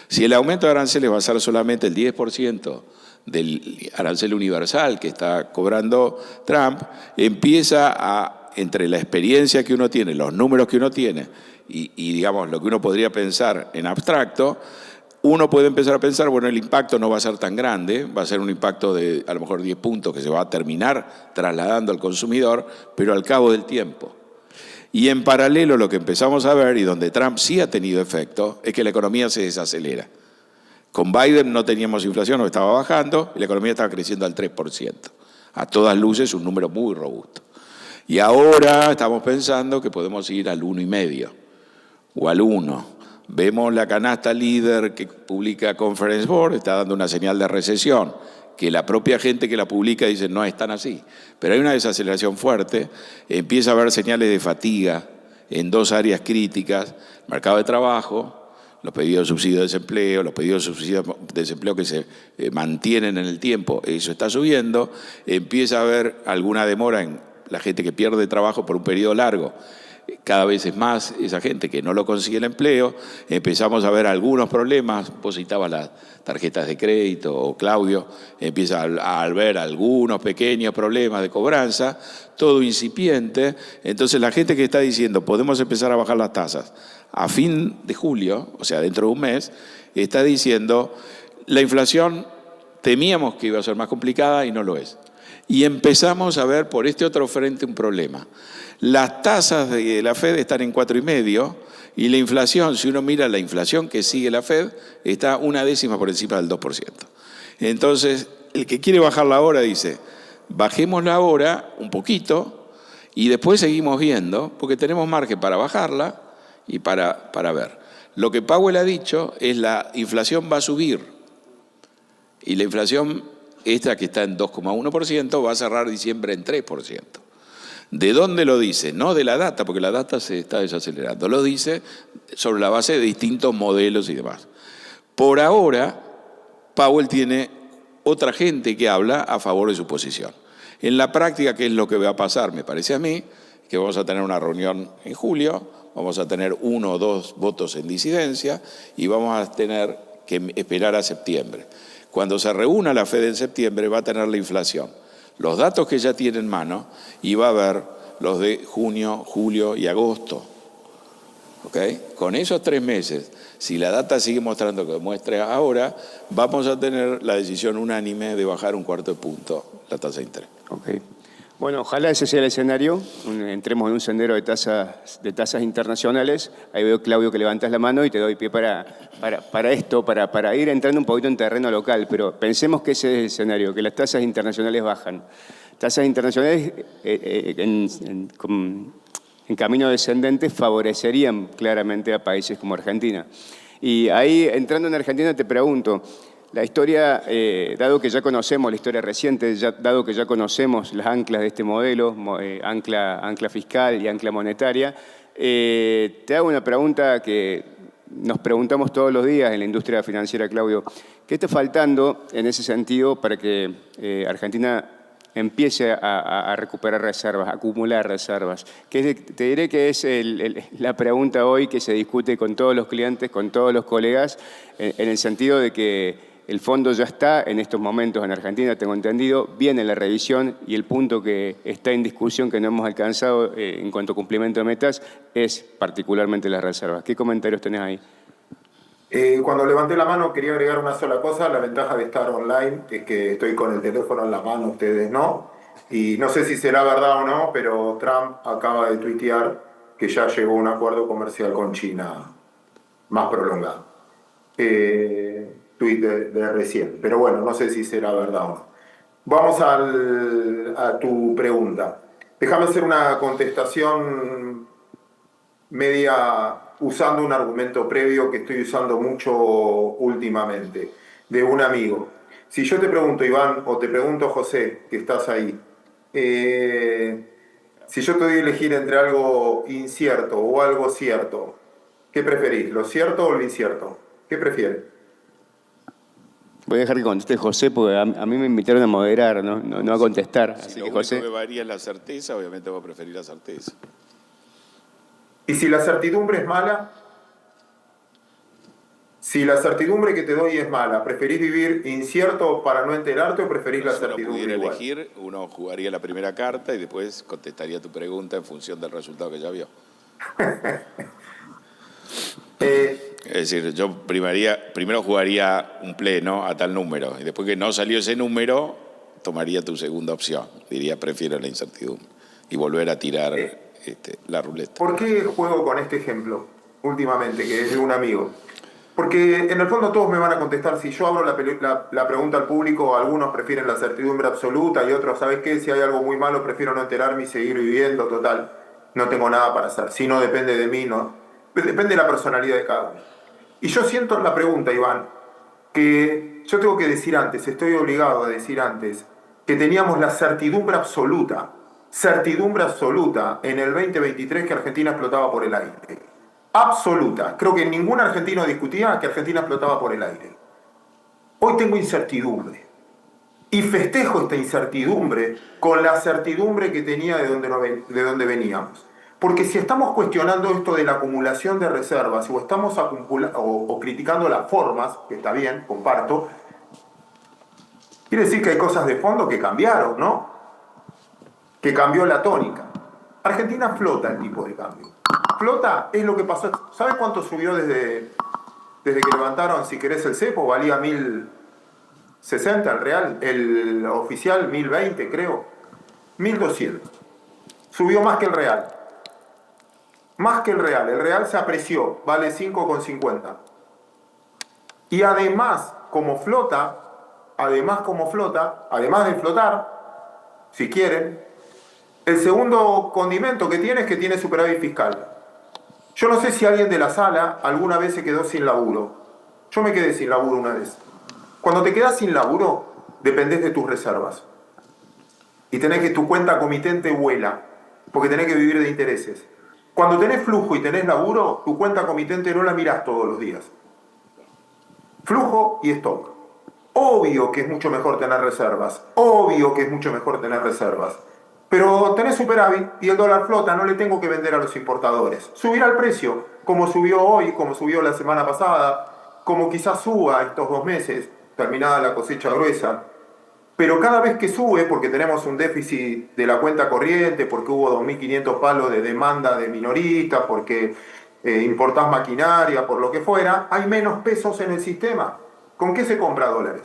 B: Si el aumento de aranceles va a ser solamente el 10% del arancel universal que está cobrando Trump, empieza a, entre la experiencia que uno tiene, los números que uno tiene y digamos lo que uno podría pensar en abstracto, uno puede empezar a pensar, bueno, el impacto no va a ser tan grande, va a ser un impacto de a lo mejor 10 puntos que se va a terminar trasladando al consumidor, pero al cabo del tiempo. Y en paralelo lo que empezamos a ver, y donde Trump sí ha tenido efecto, es que la economía se desacelera. Con Biden no teníamos inflación, no estaba bajando, y la economía estaba creciendo al 3%. A todas luces un número muy robusto. Y ahora estamos pensando que podemos ir al 1,5 o al 1. Vemos la canasta líder que publica Conference Board, está dando una señal de recesión, que la propia gente que la publica dice no es tan así. Pero hay una desaceleración fuerte, empieza a haber señales de fatiga en 2 áreas críticas, mercado de trabajo, los pedidos de subsidio de desempleo, los pedidos de subsidio de desempleo que se mantienen en el tiempo, eso está subiendo, empieza a haber alguna demora en la gente que pierde trabajo por un periodo largo. Cada vez es más esa gente que no lo consigue el empleo, empezamos a ver algunos problemas, vos citabas las tarjetas de crédito, o Claudio empieza a ver algunos pequeños problemas de cobranza, todo incipiente. Entonces la gente que está diciendo podemos empezar a bajar las tasas a fin de julio, o sea dentro de un mes, está diciendo la inflación temíamos que iba a ser más complicada y no lo es. Y empezamos a ver por este otro frente un problema. Las tasas de la Fed están en 4,5 y la inflación, si uno mira la inflación que sigue la Fed, está 1/10 por encima del 2%. Entonces, el que quiere bajarla ahora dice, bajémosla ahora un poquito y después seguimos viendo, porque tenemos margen para bajarla y para ver. Lo que Powell ha dicho es la inflación va a subir y la inflación esta que está en 2,1% va a cerrar diciembre en 3%. ¿De dónde lo dice? No de la data, porque la data se está desacelerando. Lo dice sobre la base de distintos modelos y demás. Por ahora, Powell tiene otra gente que habla a favor de su posición. En la práctica, ¿qué es lo que va a pasar? Me parece a mí que vamos a tener una reunión en julio, vamos a tener 1 o 2 votos en disidencia y vamos a tener que esperar a septiembre. Cuando se reúna la Fed en septiembre va a tener la inflación, los datos que ya tiene en mano y va a ver los de junio, julio y agosto. ¿Okay? Con esos 3 meses, si la data sigue mostrando lo que muestra ahora, vamos a tener la decisión unánime de bajar 1/4 de punto la tasa de interés.
C: Okay. Bueno, ojalá ese sea el escenario. Entremos en un sendero de tasas internacionales. Ahí veo, Claudio, que levantas la mano y te doy pie para esto, para ir entrando un poquito en terreno local. Pero pensemos que ese es el escenario, que las tasas internacionales bajan. Tasas internacionales en camino descendente favorecerían claramente a países como Argentina. Y ahí, entrando en Argentina, te pregunto, la historia, dado que ya conocemos la historia reciente, dado que ya conocemos las anclas de este modelo, ancla fiscal y ancla monetaria, te hago una pregunta que nos preguntamos todos los días en la industria financiera, Claudio. ¿Qué está faltando en ese sentido para que Argentina empiece a recuperar reservas, a acumular reservas? Que te diré que es la pregunta hoy que se discute con todos los clientes, con todos los colegas, en el sentido de que el fondo ya está en estos momentos en Argentina, tengo entendido, viene la revisión y el punto que está en discusión, que no hemos alcanzado en cuanto a cumplimiento de metas, es particularmente las reservas. ¿Qué comentarios tenés ahí?
D: Cuando levanté la mano quería agregar una sola cosa. La ventaja de estar online es que estoy con el teléfono en la mano, ustedes no. Y no sé si será verdad o no, pero Trump acaba de tuitear que ya llegó a un acuerdo comercial con China más prolongado. Tuit de recién. Pero bueno, no sé si será verdad o no. Vamos a tu pregunta. Déjame hacer una contestación media usando un argumento previo que estoy usando mucho últimamente, de un amigo. Si yo te pregunto, Iván, o te pregunto, José, que estás ahí, si yo te doy a elegir entre algo incierto o algo cierto, ¿qué preferís? ¿Lo cierto o lo incierto? ¿Qué prefieres?
C: Voy a dejar que conteste José, porque a mí me invitaron a moderar, no a contestar.
B: Si
C: Así
B: lo
C: que
B: único
C: José.
B: que varía es la certeza, obviamente voy a preferir la certeza.
D: ¿Y si la certidumbre es mala? Si la certidumbre que te doy es mala, ¿preferís vivir incierto para no enterarte o preferís la
B: Si uno
D: certidumbre
B: pudiera
D: igual?
B: elegir, uno jugaría la primera carta y después contestaría tu pregunta en función del resultado que ya vio. Es decir, yo primero jugaría un pleno a tal número y después que no salió ese número, tomaría tu segunda opción. Diría, prefiero la incertidumbre y volver a tirar la ruleta.
D: ¿Por qué juego con este ejemplo últimamente, que es de un amigo? Porque en el fondo todos me van a contestar, si yo abro la pregunta al público, algunos prefieren la certidumbre absoluta y otros, ¿sabes qué? Si hay algo muy malo, prefiero no enterarme y seguir viviendo, total, no tengo nada para hacer. Si no depende de mí, no. Depende de la personalidad de cada uno. Y yo siento en la pregunta, Iván, que yo tengo que decir antes, estoy obligado a decir antes, que teníamos la certidumbre absoluta en el 2023 que Argentina explotaba por el aire. Absoluta. Creo que ningún argentino discutía que Argentina explotaba por el aire. Hoy tengo incertidumbre. Y festejo esta incertidumbre con la certidumbre que tenía de donde veníamos. Porque si estamos cuestionando esto de la acumulación de reservas o estamos o criticando las formas, que está bien, comparto, quiere decir que hay cosas de fondo que cambiaron, ¿no? Que cambió la tónica. Argentina flota el tipo de cambio. Flota es lo que pasó. ¿Sabes cuánto subió desde que levantaron, si querés, el cepo? Valía 1060 el real, el oficial 1020 creo. 1200. Subió más que el real. Más que el real se apreció, vale 5,50. Y además, como flota, además de flotar, si quieren, el segundo condimento que tiene es que tiene superávit fiscal. Yo no sé si alguien de la sala alguna vez se quedó sin laburo. Yo me quedé sin laburo una vez. Cuando te quedas sin laburo, dependés de tus reservas. Y tenés que tu cuenta comitente vuela, porque tenés que vivir de intereses. Cuando tenés flujo y tenés laburo, tu cuenta comitente no la mirás todos los días. flujo y stock. Obvio que es mucho mejor tener reservas, obvio que es mucho mejor tener reservas. Pero tenés superávit y el dólar flota, no le tengo que vender a los importadores. Subirá el precio, como subió hoy, como subió la semana pasada, como quizás suba estos 2 meses, terminada la cosecha gruesa. Pero cada vez que sube, porque tenemos un déficit de la cuenta corriente, porque hubo 2.500 palos de demanda de minoristas, porque importás maquinaria, por lo que fuera, hay menos pesos en el sistema. ¿Con qué se compra dólares?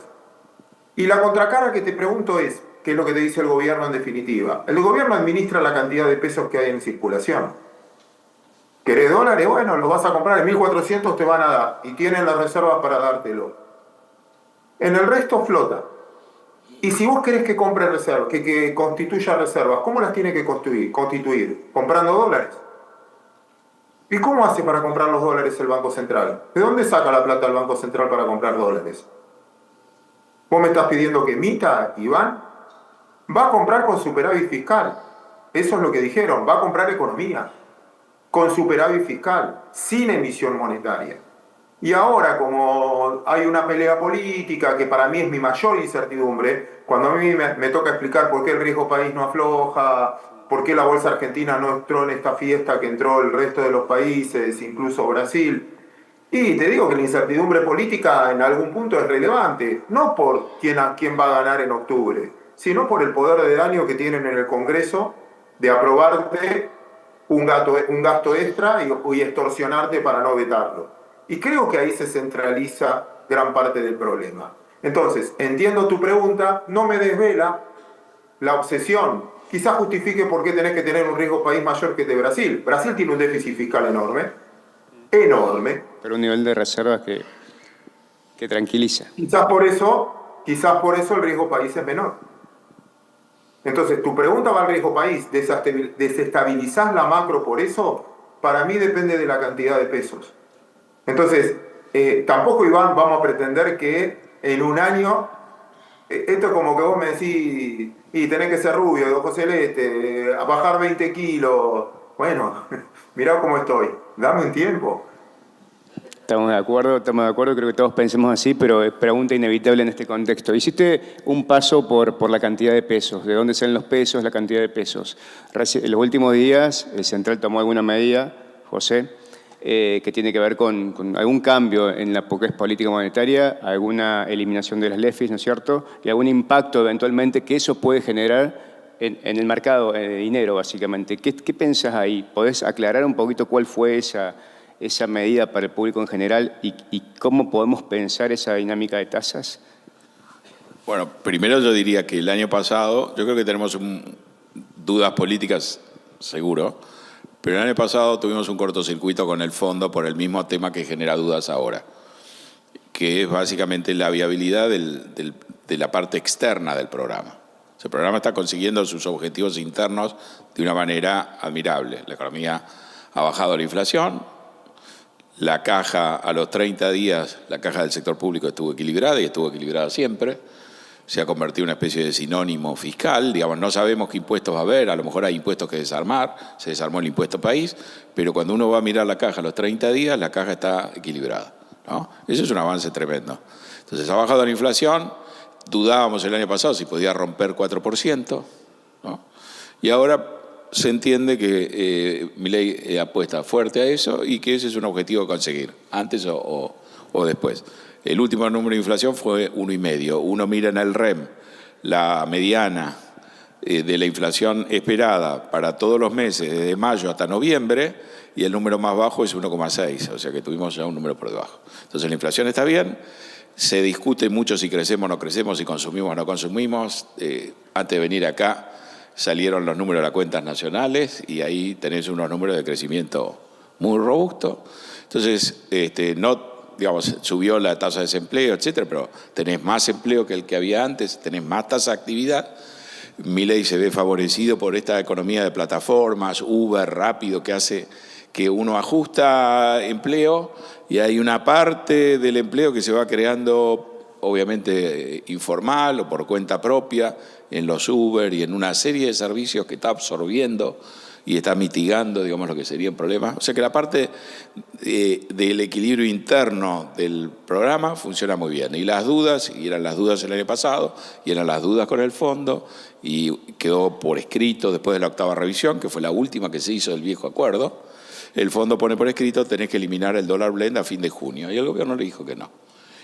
D: Y la contracara que te pregunto es, ¿qué es lo que te dice el gobierno en definitiva? El gobierno administra la cantidad de pesos que hay en circulación. ¿Querés dólares? Bueno, los vas a comprar, en 1.400 te van a dar, y tienen las reservas para dártelo. En el resto flota. Y si vos querés que compre reservas, que constituya reservas, ¿cómo las tiene que constituir? ¿Comprando dólares? ¿Y cómo hace para comprar los dólares el Banco Central? ¿De dónde saca la plata el Banco Central para comprar dólares? ¿Vos me estás pidiendo que emita, Iván? Va a comprar con superávit fiscal. Eso es lo que dijeron. Va a comprar economía. Con superávit fiscal. Sin emisión monetaria. Y ahora, como hay una pelea política, que para mí es mi mayor incertidumbre, cuando a mí me toca explicar por qué el riesgo país no afloja, por qué la bolsa argentina no entró en esta fiesta que entró el resto de los países, incluso Brasil. Y te digo que la incertidumbre política en algún punto es relevante, no por quién va a ganar en octubre, sino por el poder de daño que tienen en el Congreso de aprobarte un gasto extra y extorsionarte para no vetarlo. Y creo que ahí se centraliza gran parte del problema. Entonces, entiendo tu pregunta, no me desvela la obsesión. Quizás justifique por qué tenés que tener un riesgo país mayor que el de Brasil. Brasil tiene un déficit fiscal enorme, enorme.
C: Pero un nivel de reservas que tranquiliza.
D: Quizás por eso el riesgo país es menor. Entonces, tu pregunta va al riesgo país. ¿Desestabilizás la macro por eso? Para mí depende de la cantidad de pesos. Entonces, tampoco, Iván, vamos a pretender que en un año, esto es como que vos me decís, y tenés que ser rubio, de ojos celeste, a bajar 20 kilos. Bueno, mirá cómo estoy, dame un tiempo.
C: Estamos de acuerdo, creo que todos pensemos así, pero es pregunta inevitable en este contexto. Hiciste un paso por la cantidad de pesos, de dónde salen los pesos, la cantidad de pesos. En los últimos días, el Central tomó alguna medida, José, que tiene que ver con algún cambio en la política monetaria, alguna eliminación de las LEFIs, ¿no es cierto? Y algún impacto eventualmente que eso puede generar en el mercado de dinero, básicamente. ¿Qué pensás ahí? ¿Podés aclarar un poquito cuál fue esa medida para el público en general y cómo podemos pensar esa dinámica de tasas?
B: Bueno, primero yo diría que el año pasado, yo creo que tenemos dudas políticas, seguro, pero el año pasado tuvimos un cortocircuito con el fondo por el mismo tema que genera dudas ahora, que es básicamente la viabilidad de la parte externa del programa. El programa está consiguiendo sus objetivos internos de una manera admirable. La economía ha bajado la inflación, la caja a los 30 días, la caja del sector público estuvo equilibrada y estuvo equilibrada siempre. Se ha convertido en una especie de sinónimo fiscal, digamos, no sabemos qué impuestos va a haber, a lo mejor hay impuestos que desarmar, se desarmó el impuesto país, pero cuando uno va a mirar la caja a los 30 días, la caja está equilibrada, ¿no? Eso es un avance tremendo. Entonces ha bajado la inflación, dudábamos el año pasado si podía romper 4%, ¿no? Y ahora se entiende que Milei apuesta fuerte a eso y que ese es un objetivo a conseguir, antes o después. El último número de inflación fue 1,5. Uno mira en el REM la mediana de la inflación esperada para todos los meses, desde mayo hasta noviembre, y el número más bajo es 1,6, o sea que tuvimos ya un número por debajo. Entonces la inflación está bien, se discute mucho si crecemos o no crecemos, si consumimos o no consumimos. Antes de venir acá salieron los números de las cuentas nacionales y ahí tenés unos números de crecimiento muy robustos. Entonces, digamos, subió la tasa de desempleo, etcétera, pero tenés más empleo que el que había antes, tenés más tasa de actividad. Milei se ve favorecido por esta economía de plataformas, Uber, Rápido, que hace que uno ajusta empleo y hay una parte del empleo que se va creando, obviamente, informal o por cuenta propia, en los Uber y en una serie de servicios que está absorbiendo y está mitigando, digamos, lo que sería un problema. O sea que la parte del equilibrio interno del programa funciona muy bien. Y las dudas, y eran las dudas el año pasado, y eran las dudas con el fondo, y quedó por escrito después de la 8ª revisión, que fue la última que se hizo del viejo acuerdo. El fondo pone por escrito, tenés que eliminar el dólar blend a fin de junio. Y el gobierno le dijo que no.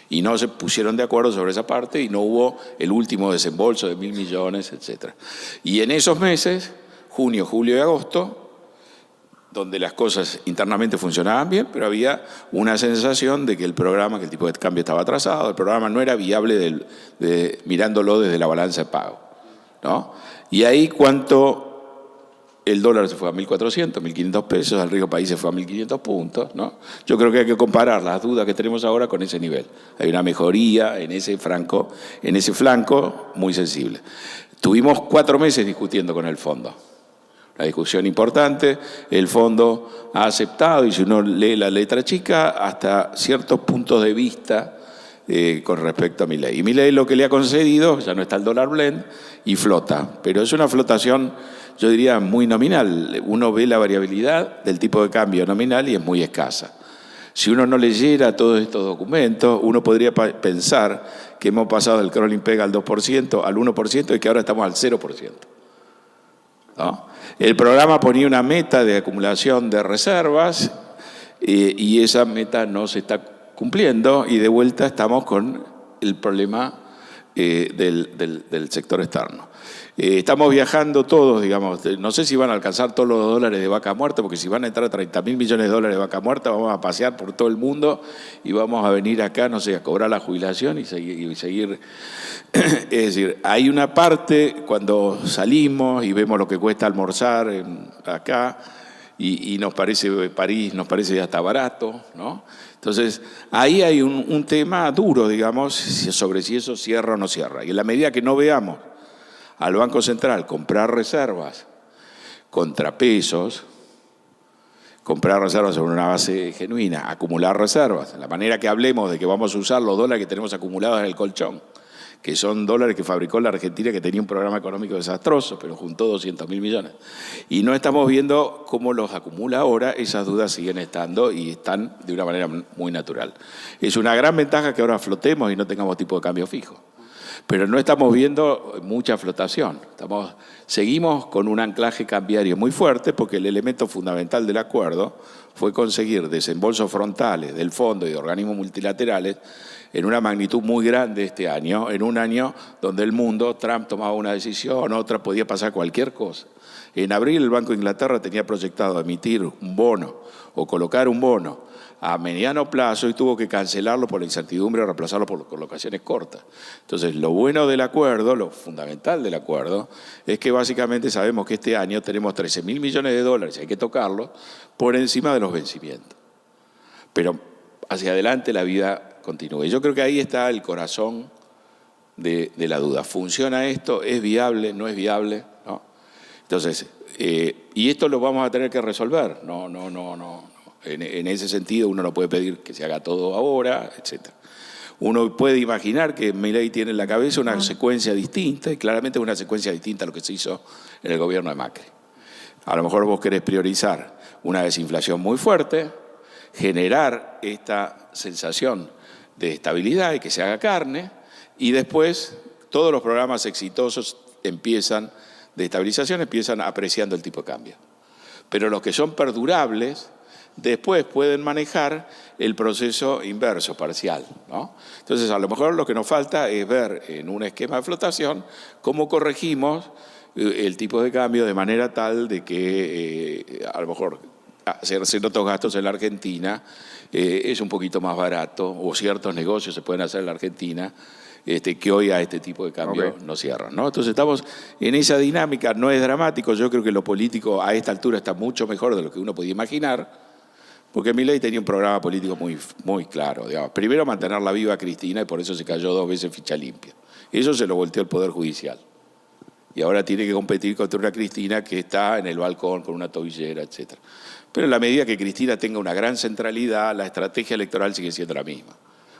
B: Y no se pusieron de acuerdo sobre esa parte y no hubo el último desembolso de 1.000 millones, etc. Y en esos meses, junio, julio y agosto, donde las cosas internamente funcionaban bien, pero había una sensación de que el programa, que el tipo de cambio estaba atrasado, el programa no era viable mirándolo desde la balanza de pago, ¿no? Y ahí cuánto el dólar se fue a 1.400, 1.500 pesos, el riesgo país se fue a 1.500 puntos, ¿no? Yo creo que hay que comparar las dudas que tenemos ahora con ese nivel. Hay una mejoría en ese flanco muy sensible. Tuvimos 4 meses discutiendo con el fondo. La discusión importante, el fondo ha aceptado, y si uno lee la letra chica, hasta ciertos puntos de vista con respecto a Milei. Y Milei lo que le ha concedido, ya no está el dólar blend, y flota. Pero es una flotación, yo diría, muy nominal. Uno ve la variabilidad del tipo de cambio nominal y es muy escasa. Si uno no leyera todos estos documentos, uno podría pensar que hemos pasado del crawling peg al 2%, al 1%, y que ahora estamos al 0%. ¿No? El programa ponía una meta de acumulación de reservas y esa meta no se está cumpliendo, y de vuelta estamos con el problema del sector externo. Estamos viajando todos, digamos, no sé si van a alcanzar todos los dólares de vaca muerta, porque si van a entrar a 30.000 millones de dólares de vaca muerta, vamos a pasear por todo el mundo y vamos a venir acá, no sé, a cobrar la jubilación y seguir. Es decir, hay una parte cuando salimos y vemos lo que cuesta almorzar acá, y nos parece París, nos parece ya está barato, ¿no? Entonces, ahí hay un tema duro, digamos, sobre si eso cierra o no cierra. Y en la medida que no veamos al Banco Central comprar reservas contrapesos, comprar reservas sobre una base genuina, acumular reservas, de la manera que hablemos de que vamos a usar los dólares que tenemos acumulados en el colchón, que son dólares que fabricó la Argentina, que tenía un programa económico desastroso, pero juntó 200.000 millones. Y no estamos viendo cómo los acumula ahora, esas dudas siguen estando y están de una manera muy natural. Es una gran ventaja que ahora flotemos y no tengamos tipo de cambio fijo. Pero no estamos viendo mucha flotación. Seguimos con un anclaje cambiario muy fuerte, porque el elemento fundamental del acuerdo fue conseguir desembolsos frontales del fondo y de organismos multilaterales en una magnitud muy grande este año, en un año donde el mundo, Trump tomaba una decisión, otra, podía pasar cualquier cosa. En abril el Banco de Inglaterra tenía proyectado emitir un bono o colocar un bono a mediano plazo y tuvo que cancelarlo por la incertidumbre o reemplazarlo por colocaciones cortas. Entonces, lo bueno del acuerdo, lo fundamental del acuerdo, es que básicamente sabemos que este año tenemos 13.000 millones de dólares, hay que tocarlo, por encima de los vencimientos. Pero hacia adelante la vida continúa. Y yo creo que ahí está el corazón de la duda. ¿Funciona esto? ¿Es viable? ¿No es viable? ¿No? Entonces, y esto lo vamos a tener que resolver. No. En ese sentido, uno no puede pedir que se haga todo ahora, etc. Uno puede imaginar que Milei tiene en la cabeza una secuencia distinta, y claramente es una secuencia distinta a lo que se hizo en el gobierno de Macri. A lo mejor vos querés priorizar una desinflación muy fuerte, generar esta sensación de estabilidad y que se haga carne, y después todos los programas exitosos de estabilización empiezan apreciando el tipo de cambio. Pero los que son perdurables después pueden manejar el proceso inverso, parcial, ¿no? Entonces, a lo mejor lo que nos falta es ver en un esquema de flotación cómo corregimos el tipo de cambio de manera tal de que a lo mejor hacer ciertos gastos en la Argentina es un poquito más barato, o ciertos negocios se pueden hacer en la Argentina que hoy a este tipo de cambio no cierran, ¿no? Entonces estamos en esa dinámica, no es dramático. Yo creo que lo político a esta altura está mucho mejor de lo que uno podía imaginar, porque Milei tenía un programa político muy claro. Digamos. Primero, mantenerla viva a Cristina, y por eso se cayó 2 veces ficha limpia. Eso se lo volteó el Poder Judicial. Y ahora tiene que competir contra una Cristina que está en el balcón con una tobillera, etc. Pero en la medida que Cristina tenga una gran centralidad, la estrategia electoral sigue siendo la misma.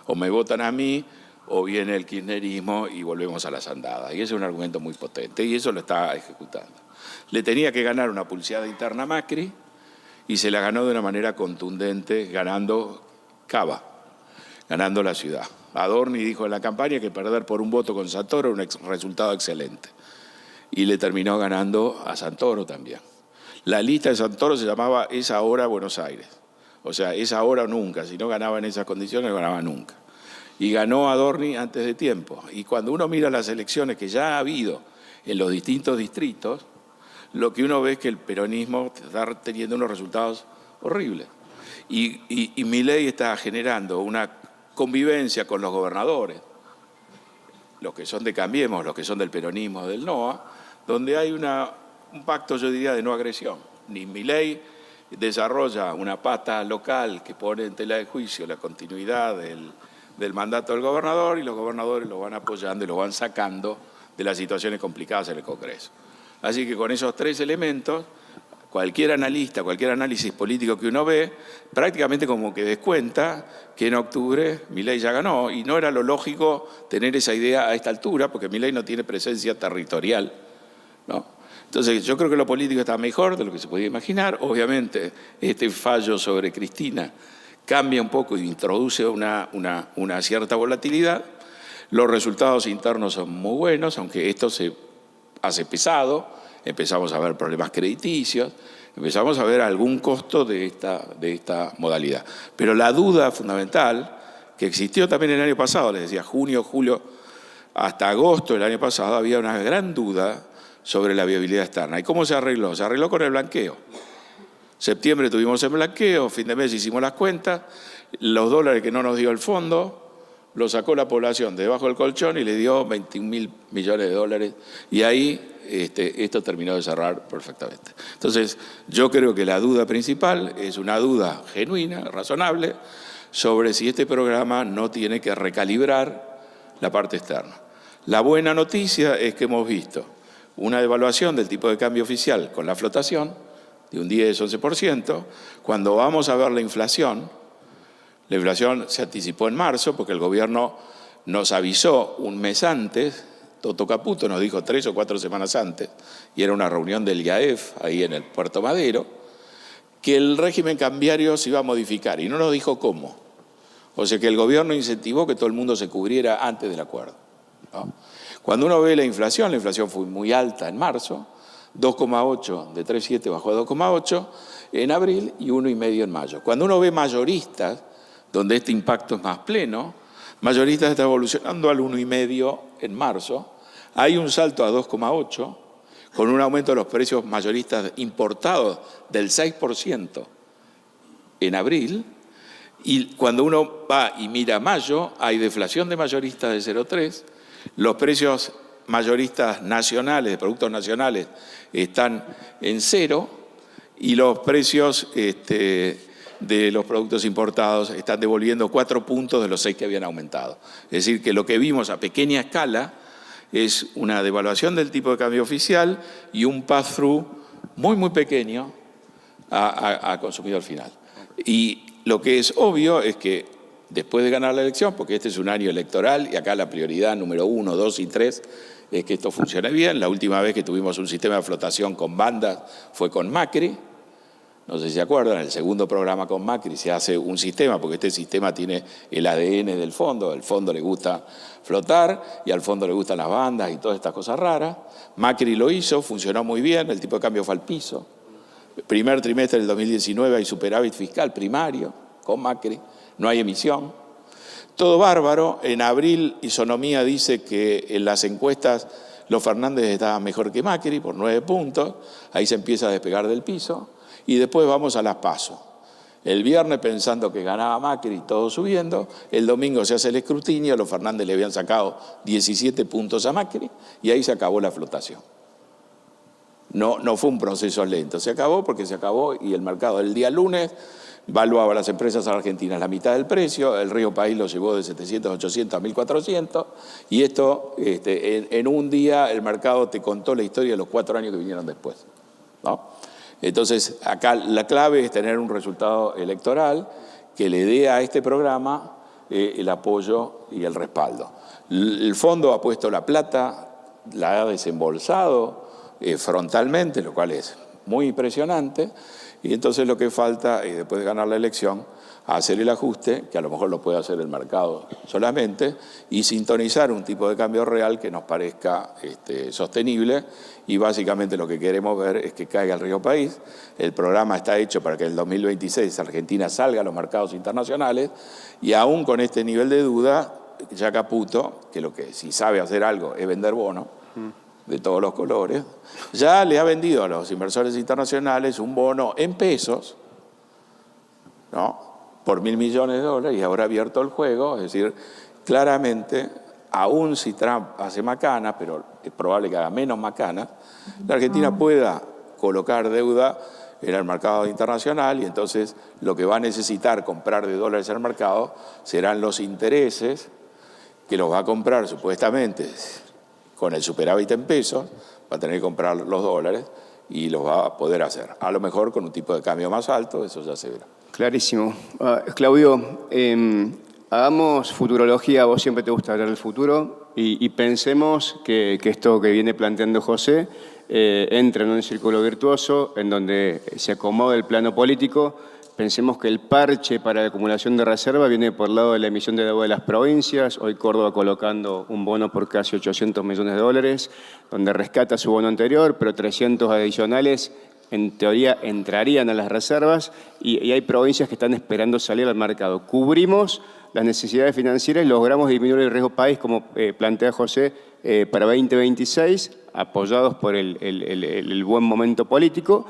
B: O me votan a mí, o viene el kirchnerismo y volvemos a las andadas. Y ese es un argumento muy potente y eso lo está ejecutando. Le tenía que ganar una pulseada interna a Macri y se la ganó de una manera contundente, ganando Cava, ganando la ciudad. Adorni dijo en la campaña que perder por un voto con Santoro era un resultado excelente. Y le terminó ganando a Santoro también. La lista de Santoro se llamaba Es ahora Buenos Aires. O sea, es ahora o nunca. Si no ganaba en esas condiciones, no ganaba nunca. Y ganó Adorni antes de tiempo. Y cuando uno mira las elecciones que ya ha habido en los distintos distritos, lo que uno ve es que el peronismo está teniendo unos resultados horribles. Y Milei está generando una convivencia con los gobernadores, los que son de Cambiemos, los que son del peronismo, del NOA, donde hay un pacto, yo diría, de no agresión. Ni Milei desarrolla una pata local que pone en tela de juicio la continuidad del mandato del gobernador y los gobernadores lo van apoyando y lo van sacando de las situaciones complicadas en el Congreso. Así que con esos tres elementos, cualquier analista, cualquier análisis político que uno ve, prácticamente como que descuenta que en octubre Milei ya ganó y no era lo lógico tener esa idea a esta altura porque Milei no tiene presencia territorial, ¿no? Entonces yo creo que lo político está mejor de lo que se podía imaginar. Obviamente este fallo sobre Cristina cambia un poco y introduce una cierta volatilidad. Los resultados internos son muy buenos, aunque esto se hace pesado. Empezamos a ver problemas crediticios, empezamos a ver algún costo de esta modalidad. Pero la duda fundamental, que existió también el año pasado, les decía, junio, julio, hasta agosto del año pasado, había una gran duda sobre la viabilidad externa. ¿Y cómo se arregló? Se arregló con el blanqueo. Septiembre tuvimos el blanqueo, fin de mes hicimos las cuentas, los dólares que no nos dio el fondo, lo sacó la población de debajo del colchón y le dio 21.000 millones de dólares. Y ahí esto terminó de cerrar perfectamente. Entonces, yo creo que la duda principal es una duda genuina, razonable, sobre si este programa no tiene que recalibrar la parte externa. La buena noticia es que hemos visto una devaluación del tipo de cambio oficial con la flotación de un 10-11%. Cuando vamos a ver la inflación se anticipó en marzo porque el gobierno nos avisó un mes antes. Toto Caputo nos dijo 3 o 4 semanas antes, y era una reunión del IAEF ahí en el Puerto Madero, que el régimen cambiario se iba a modificar y no nos dijo cómo. O sea que el gobierno incentivó que todo el mundo se cubriera antes del acuerdo, ¿no? Cuando uno ve la inflación fue muy alta en marzo, 2,8, de 3,7 bajó a 2,8 en abril y 1,5 en mayo. Cuando uno ve mayoristas, donde este impacto es más pleno, mayoristas está evolucionando al 1,5 en marzo, hay un salto a 2,8, con un aumento de los precios mayoristas importados del 6% en abril, y cuando uno va y mira mayo, hay deflación de mayoristas de 0,3, los precios mayoristas nacionales, de productos nacionales, están en 0, y los precios de los productos importados están devolviendo 4 puntos de los 6 que habían aumentado. Es decir, que lo que vimos a pequeña escala es una devaluación del tipo de cambio oficial y un pass-through muy, muy pequeño a consumidor final. Y lo que es obvio es que después de ganar la elección, porque este es un año electoral y acá la prioridad número 1, 2 y 3 es que esto funcione bien. La última vez que tuvimos un sistema de flotación con bandas fue con Macri. No sé si se acuerdan, en el segundo programa con Macri se hace un sistema, porque este sistema tiene el ADN del fondo. Al fondo le gusta flotar y al fondo le gustan las bandas y todas estas cosas raras. Macri lo hizo, funcionó muy bien, el tipo de cambio fue al piso. Primer trimestre del 2019 hay superávit fiscal primario con Macri, no hay emisión. Todo bárbaro. En abril Isonomía dice que en las encuestas los Fernández estaban mejor que Macri por 9 puntos, ahí se empieza a despegar del piso. Y después vamos a las PASO. El viernes pensando que ganaba Macri, todo subiendo. El domingo se hace el escrutinio, los Fernández le habían sacado 17 puntos a Macri y ahí se acabó la flotación. No fue un proceso lento, se acabó porque se acabó y el mercado el día lunes valuaba a las empresas argentinas la mitad del precio, el Río País lo llevó de 700, 800 a 1.400 y esto en un día el mercado te contó la historia de los 4 años que vinieron después, ¿no? Entonces, acá la clave es tener un resultado electoral que le dé a este programa el apoyo y el respaldo. El fondo ha puesto la plata, la ha desembolsado frontalmente, lo cual es muy impresionante, y entonces lo que falta es, después de ganar la elección, hacer el ajuste, que a lo mejor lo puede hacer el mercado solamente, y sintonizar un tipo de cambio real que nos parezca sostenible, y básicamente lo que queremos ver es que caiga el río país. El programa está hecho para que en el 2026 Argentina salga a los mercados internacionales, y aún con este nivel de duda, ya Caputo, que lo que si sabe hacer algo es vender bonos, de todos los colores, ya le ha vendido a los inversores internacionales un bono en pesos, ¿no?, por $1.000 millones, y ahora ha abierto el juego. Es decir, claramente, aún si Trump hace macana, pero es probable que haga menos macana, la Argentina pueda colocar deuda en el mercado internacional, y entonces lo que va a necesitar comprar de dólares en el mercado serán los intereses que los va a comprar supuestamente con el superávit en pesos, va a tener que comprar los dólares y los va a poder hacer. A lo mejor con un tipo de cambio más alto, eso ya se verá.
C: Clarísimo. Claudio, hagamos futurología, a vos siempre te gusta hablar del futuro, y pensemos que esto que viene planteando José entra en un círculo virtuoso en donde se acomoda el plano político. Pensemos que el parche para la acumulación de reserva viene por el lado de la emisión de deuda de las provincias. Hoy Córdoba colocando un bono por casi $800 millones, donde rescata su bono anterior, pero 300 adicionales en teoría entrarían a las reservas, y hay provincias que están esperando salir al mercado. Cubrimos las necesidades financieras y logramos disminuir el riesgo país, como plantea José, para 2026, apoyados por el buen momento político,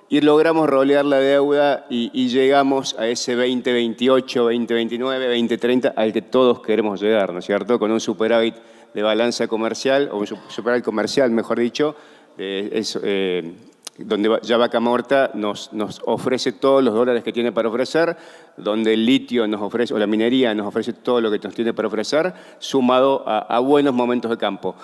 C: y logramos rolear la deuda y llegamos a ese 2028, 2029, 2030 al que todos queremos llegar, ¿no es cierto? Con un superávit de balanza comercial, o un superávit comercial, mejor dicho, donde ya Vaca Muerta nos ofrece todos los dólares que tiene para ofrecer, donde el litio nos ofrece, o la minería nos ofrece todo lo que nos tiene para ofrecer, sumado a buenos momentos de campo.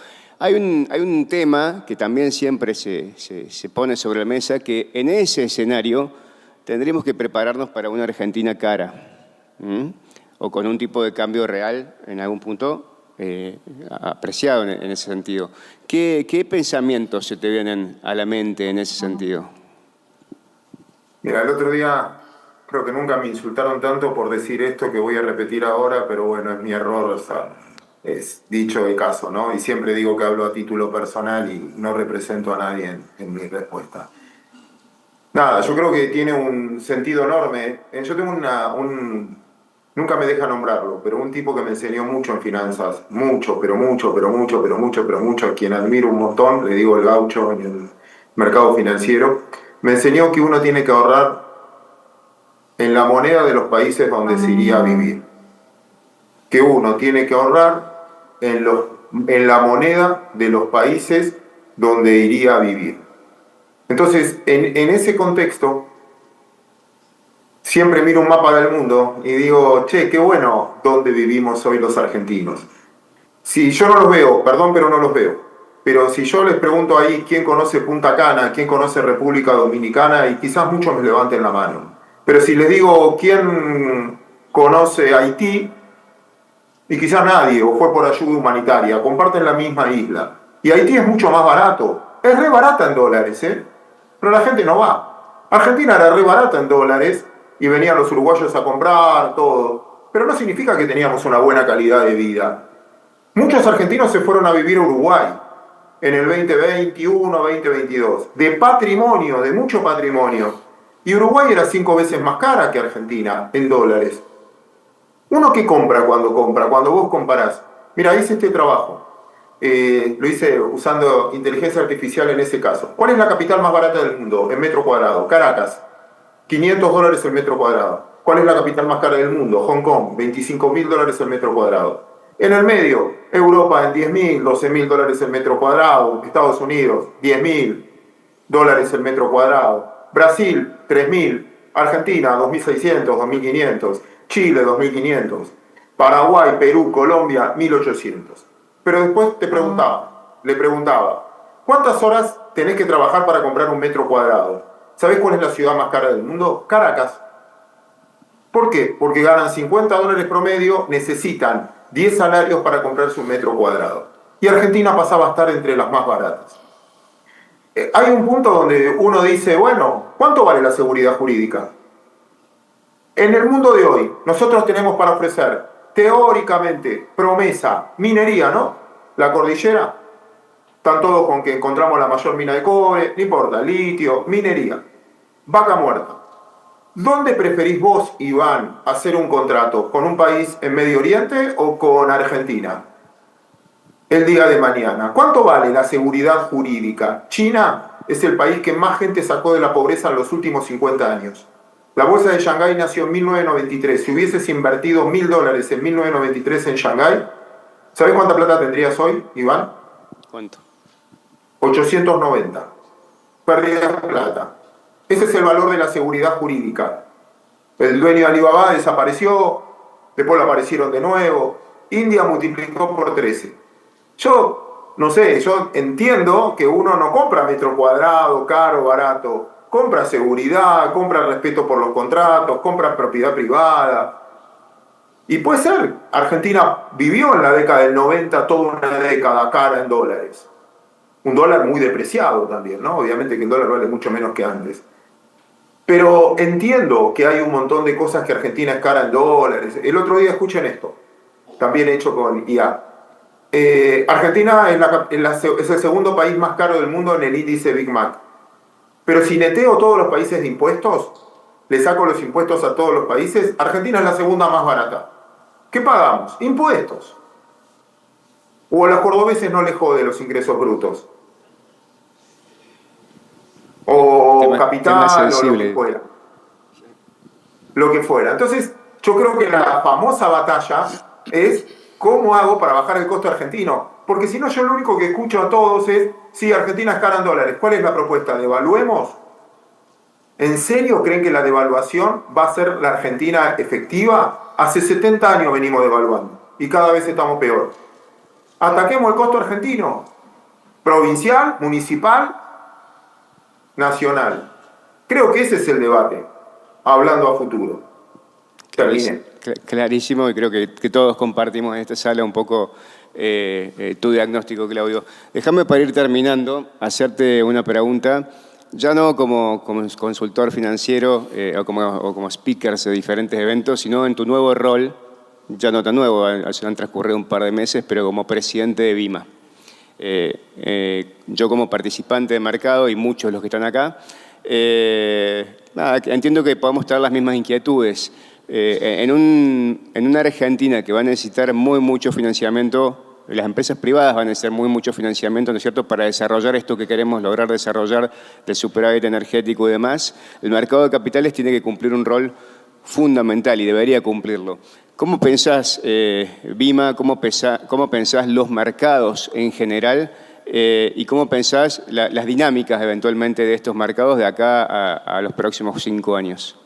C: Hay un tema que también siempre se pone sobre la mesa, que en ese escenario tendríamos que prepararnos para una Argentina cara, o con un tipo de cambio real en algún punto apreciado en ese sentido. ¿Qué pensamientos se te vienen a la mente en ese sentido?
D: Mira, el otro día creo que nunca me insultaron tanto por decir esto que voy a repetir ahora, pero bueno, es mi error, o sea, es dicho de caso, ¿no? Y siempre digo que hablo a título personal y no represento a nadie en mi respuesta. Nada, yo creo que tiene un sentido enorme. Yo tengo nunca me deja nombrarlo, pero un tipo que me enseñó mucho en finanzas, mucho, a quien admiro un montón, le digo el gaucho en el mercado financiero, me enseñó que uno tiene que ahorrar en la moneda de los países donde se iría a vivir. Que uno tiene que ahorrar en la moneda de los países donde iría a vivir. Entonces, en ese contexto, siempre miro un mapa del mundo y digo, che, qué bueno dónde vivimos hoy los argentinos. Si yo no los veo, perdón, pero no los veo. Pero si yo les pregunto ahí quién conoce Punta Cana, quién conoce República Dominicana, y quizás muchos me levanten la mano. Pero si les digo quién conoce Haití, y quizás nadie, o fue por ayuda humanitaria, comparten la misma isla. Y Haití es mucho más barato. Es re barata en dólares, pero la gente no va. Argentina era re barata en dólares, y venían los uruguayos a comprar, todo. Pero no significa que teníamos una buena calidad de vida. Muchos argentinos se fueron a vivir a Uruguay en el 2021, 2022. De patrimonio, de mucho patrimonio. Y Uruguay era 5 veces más cara que Argentina en dólares. ¿Uno qué compra cuando vos comparás? Mira, hice este trabajo. Lo hice usando inteligencia artificial en ese caso. ¿Cuál es la capital más barata del mundo en metro cuadrado? Caracas. $500 el metro cuadrado. ¿Cuál es la capital más cara del mundo? Hong Kong, $25.000 el metro cuadrado. En el medio, Europa en $10.000, $12.000 el metro cuadrado. Estados Unidos, $10.000 el metro cuadrado. Brasil, $3.000. Argentina, $2.600, $2.500. Chile, $2.500. Paraguay, Perú, Colombia, $1.800. Pero después le preguntaba, ¿cuántas horas tenés que trabajar para comprar un metro cuadrado? ¿Sabés cuál es la ciudad más cara del mundo? Caracas. ¿Por qué? Porque ganan $50 promedio, necesitan 10 salarios para comprarse un metro cuadrado. Y Argentina pasaba a estar entre las más baratas. Hay un punto donde uno dice, bueno, ¿cuánto vale la seguridad jurídica? En el mundo de hoy, nosotros tenemos para ofrecer, teóricamente, promesa, minería, ¿no? La cordillera, están todos con que encontramos la mayor mina de cobre, no importa, litio, minería, vaca muerta. ¿Dónde preferís vos, Iván, hacer un contrato? ¿Con un país en Medio Oriente o con Argentina? El día de mañana. ¿Cuánto vale la seguridad jurídica? China es el país que más gente sacó de la pobreza en los últimos 50 años. La bolsa de Shanghái nació en 1993. Si hubieses invertido $1.000 en 1993 en Shanghái, ¿sabés cuánta plata tendrías hoy, Iván?
C: ¿Cuánto?
D: 890. Pérdida de plata. Ese es el valor de la seguridad jurídica. El dueño de Alibaba desapareció, después lo aparecieron de nuevo. India multiplicó por 13. Yo, no sé, yo entiendo que uno no compra metro cuadrado, caro, barato. Compra seguridad, compra respeto por los contratos, compra propiedad privada. Y puede ser, Argentina vivió en la década del 90 toda una década cara en dólares. Un dólar muy depreciado también, ¿no? Obviamente que el dólar vale mucho menos que antes. Pero entiendo que hay un montón de cosas que Argentina es cara en dólares. El otro día, escuchen esto, también hecho con IA. Argentina es el segundo país más caro del mundo en el índice Big Mac. Pero si neteo todos los países de impuestos, le saco los impuestos a todos los países, Argentina es la segunda más barata. ¿Qué pagamos? Impuestos. O a los cordobeses no les jode los ingresos brutos. O capital, o lo que fuera. Lo que fuera. Entonces, yo creo que la famosa batalla es ¿cómo hago para bajar el costo argentino? Porque si no, yo lo único que escucho a todos es, sí, Argentina es cara en dólares. ¿Cuál es la propuesta? ¿Devaluemos? ¿En serio creen que la devaluación va a ser la Argentina efectiva? Hace 70 años venimos devaluando y cada vez estamos peor. Ataquemos el costo argentino. Provincial, municipal, nacional. Creo que ese es el debate, hablando a futuro. Terminé.
C: Clarísimo, y creo que todos compartimos en esta sala un poco tu diagnóstico, Claudio. Déjame, para ir terminando, hacerte una pregunta, ya no como consultor financiero o como speakers de diferentes eventos, sino en tu nuevo rol, ya no tan nuevo, han transcurrido un par de meses, pero como presidente de Vima. Yo como participante de mercado y muchos de los que están acá, entiendo que podemos tener las mismas inquietudes. En una Argentina que va a necesitar mucho financiamiento, las empresas privadas van a necesitar mucho financiamiento, ¿no es cierto?, para desarrollar esto que queremos lograr desarrollar del superávit energético y demás. El mercado de capitales tiene que cumplir un rol fundamental y debería cumplirlo. ¿Cómo pensás, Vima, cómo pensás los mercados en general y cómo pensás las dinámicas eventualmente de estos mercados de acá a los próximos 5 años?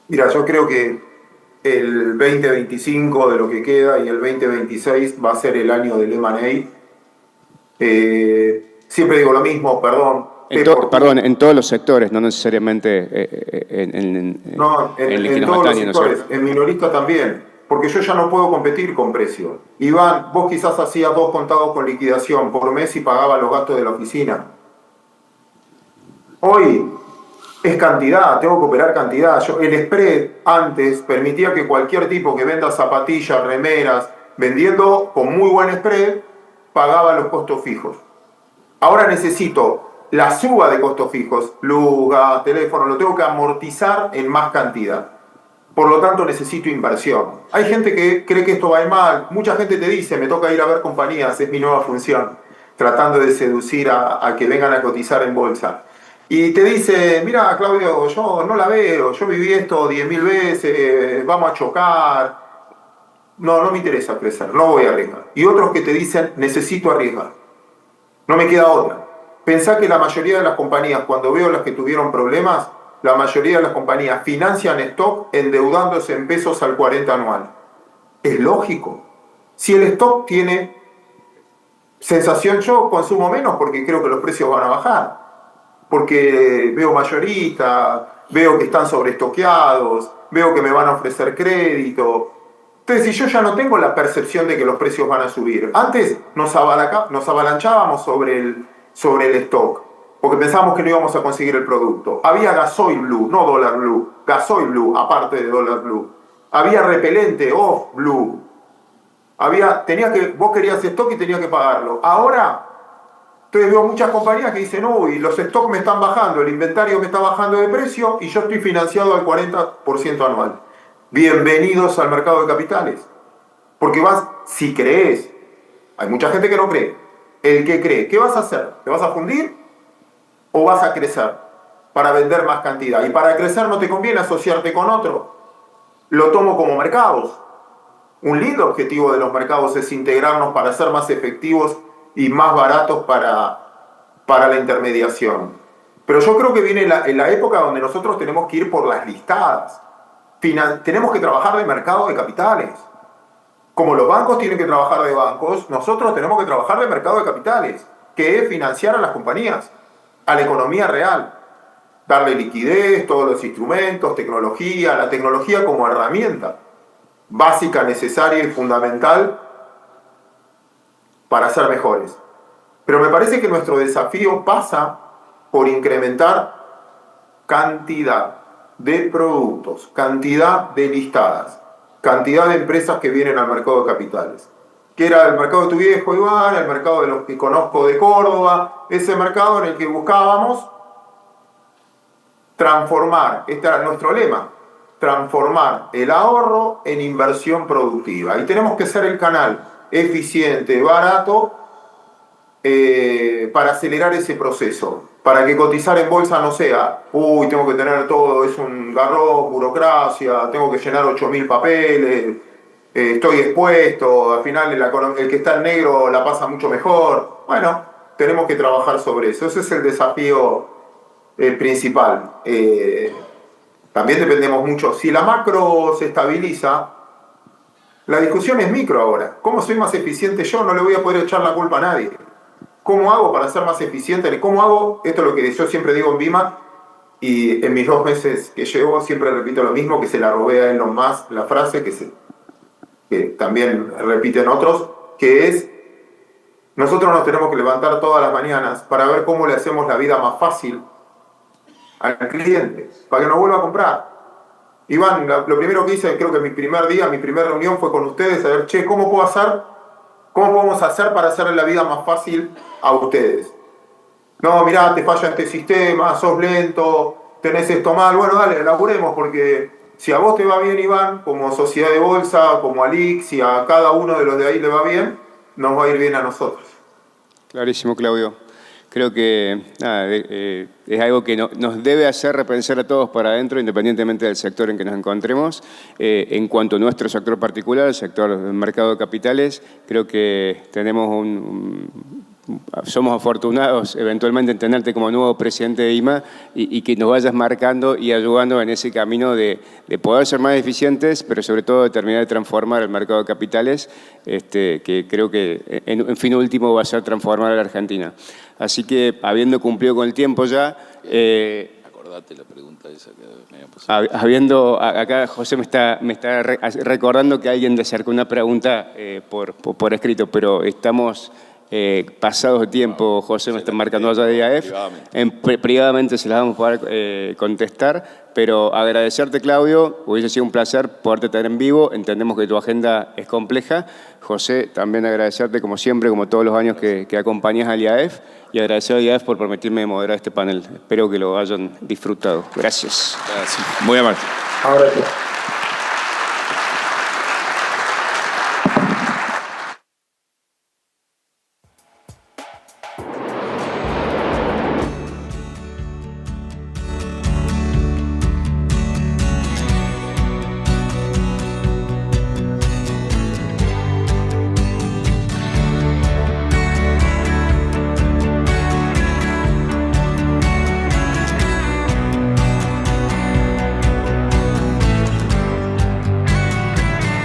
D: Mira, yo creo que el 2025 de lo que queda y el 2026 va a ser el año del M&A. Siempre digo lo mismo, perdón.
C: En todos los sectores, no necesariamente
D: en todos los sectores, en minorista también, porque yo ya no puedo competir con precio. Iván, vos quizás hacías 2 contados con liquidación por mes y pagabas los gastos de la oficina. Hoy es cantidad, tengo que operar cantidad. El spread antes permitía que cualquier tipo que venda zapatillas, remeras, vendiendo con muy buen spread, pagaba los costos fijos. Ahora necesito la suba de costos fijos, luz, gas, teléfono, lo tengo que amortizar en más cantidad. Por lo tanto, necesito inversión. Hay gente que cree que esto va a ir mal. Mucha gente te dice, me toca ir a ver compañías, es mi nueva función, tratando de seducir a que vengan a cotizar en bolsa. Y te dice, mira, Claudio, yo no la veo, yo viví esto 10.000 veces, vamos a chocar. No me interesa crecer, no voy a arriesgar. Y otros que te dicen, necesito arriesgar. No me queda otra. Pensá que la mayoría de las compañías, cuando veo las que tuvieron problemas, la mayoría de las compañías financian stock endeudándose en pesos al 40 anual. Es lógico. Si el stock tiene sensación, yo consumo menos porque creo que los precios van a bajar. Porque veo mayoristas, veo que están sobreestoqueados, veo que me van a ofrecer crédito. Entonces, si yo ya no tengo la percepción de que los precios van a subir, antes nos avalanchábamos sobre el stock, porque pensábamos que no íbamos a conseguir el producto. Había gasoil blue, no dólar blue, gasoil blue, aparte de dólar blue. Había repelente off blue. Vos querías stock y tenías que pagarlo. Ahora, entonces veo muchas compañías que dicen, uy, los stocks me están bajando, el inventario me está bajando de precio y yo estoy financiado al 40% anual. Bienvenidos al mercado de capitales. Porque si crees, hay mucha gente que no cree. El que cree, ¿qué vas a hacer? ¿Te vas a fundir o vas a crecer para vender más cantidad? Y para crecer no te conviene asociarte con otro. Lo tomo como mercados. Un lindo objetivo de los mercados es integrarnos para ser más efectivos y más baratos para la intermediación. Pero yo creo que viene la época donde nosotros tenemos que ir por las listadas. Tenemos que trabajar de mercado de capitales. Como los bancos tienen que trabajar de bancos, nosotros tenemos que trabajar de mercado de capitales, que es financiar a las compañías, a la economía real. Darle liquidez, todos los instrumentos, tecnología, la tecnología como herramienta básica, necesaria y fundamental para ser mejores. Pero me parece que nuestro desafío pasa por incrementar cantidad de productos, cantidad de listadas, cantidad de empresas que vienen al mercado de capitales. Que era el mercado de tu viejo Iván, el mercado de los que conozco de Córdoba, ese mercado en el que buscábamos transformar, este era nuestro lema, transformar el ahorro en inversión productiva. Y tenemos que ser el canal eficiente, barato, para acelerar ese proceso. Para que cotizar en bolsa no sea, uy, tengo que tener todo, es un garrón, burocracia, tengo que llenar 8.000 papeles, estoy expuesto, al final el que está en negro la pasa mucho mejor. Bueno, tenemos que trabajar sobre eso. Ese es el desafío principal. También dependemos mucho. Si la macro se estabiliza, la discusión es micro ahora. ¿Cómo soy más eficiente yo? No le voy a poder echar la culpa a nadie. ¿Cómo hago para ser más eficiente? ¿Cómo hago? Esto es lo que yo siempre digo en Vima, y en mis 2 meses que llevo siempre repito lo mismo, que se la robé a Elon Musk, la frase que también repiten otros, que es: nosotros nos tenemos que levantar todas las mañanas para ver cómo le hacemos la vida más fácil al cliente, para que nos vuelva a comprar. Iván, lo primero que hice, creo que mi primera reunión fue con ustedes, a ver, ¿cómo podemos hacer para hacerle la vida más fácil a ustedes? No, mirá, te falla este sistema, sos lento, tenés esto mal. Bueno, dale, laburemos, porque si a vos te va bien, Iván, como sociedad de bolsa, como a LIC, si a cada uno de los de ahí le va bien, nos va a ir bien a nosotros.
C: Clarísimo, Claudio. Creo que es algo que nos debe hacer repensar a todos para adentro, independientemente del sector en que nos encontremos. En cuanto a nuestro sector particular, el sector del mercado de capitales, creo que tenemos somos afortunados eventualmente en tenerte como nuevo presidente de IMA y que nos vayas marcando y ayudando en ese camino de poder ser más eficientes, pero sobre todo de terminar de transformar el mercado de capitales, que creo que en fin último va a ser transformar a la Argentina. Así que, habiendo cumplido con el tiempo ya...
B: Acordate la pregunta esa que me había pasado.
C: Acá José me está recordando que alguien le acercó una pregunta por escrito, pero estamos... pasados de tiempo, José me está marcando allá de IAF, privadamente se las vamos a poder contestar, pero agradecerte, Claudio, hubiese sido un placer poderte tener en vivo, entendemos que tu agenda es compleja. José, también agradecerte como siempre, como todos los años que acompañas al IAF, y agradecer al IAF por permitirme moderar este panel. Espero que lo hayan disfrutado. Gracias.
B: Gracias. Muy amable.
D: Ahora tú.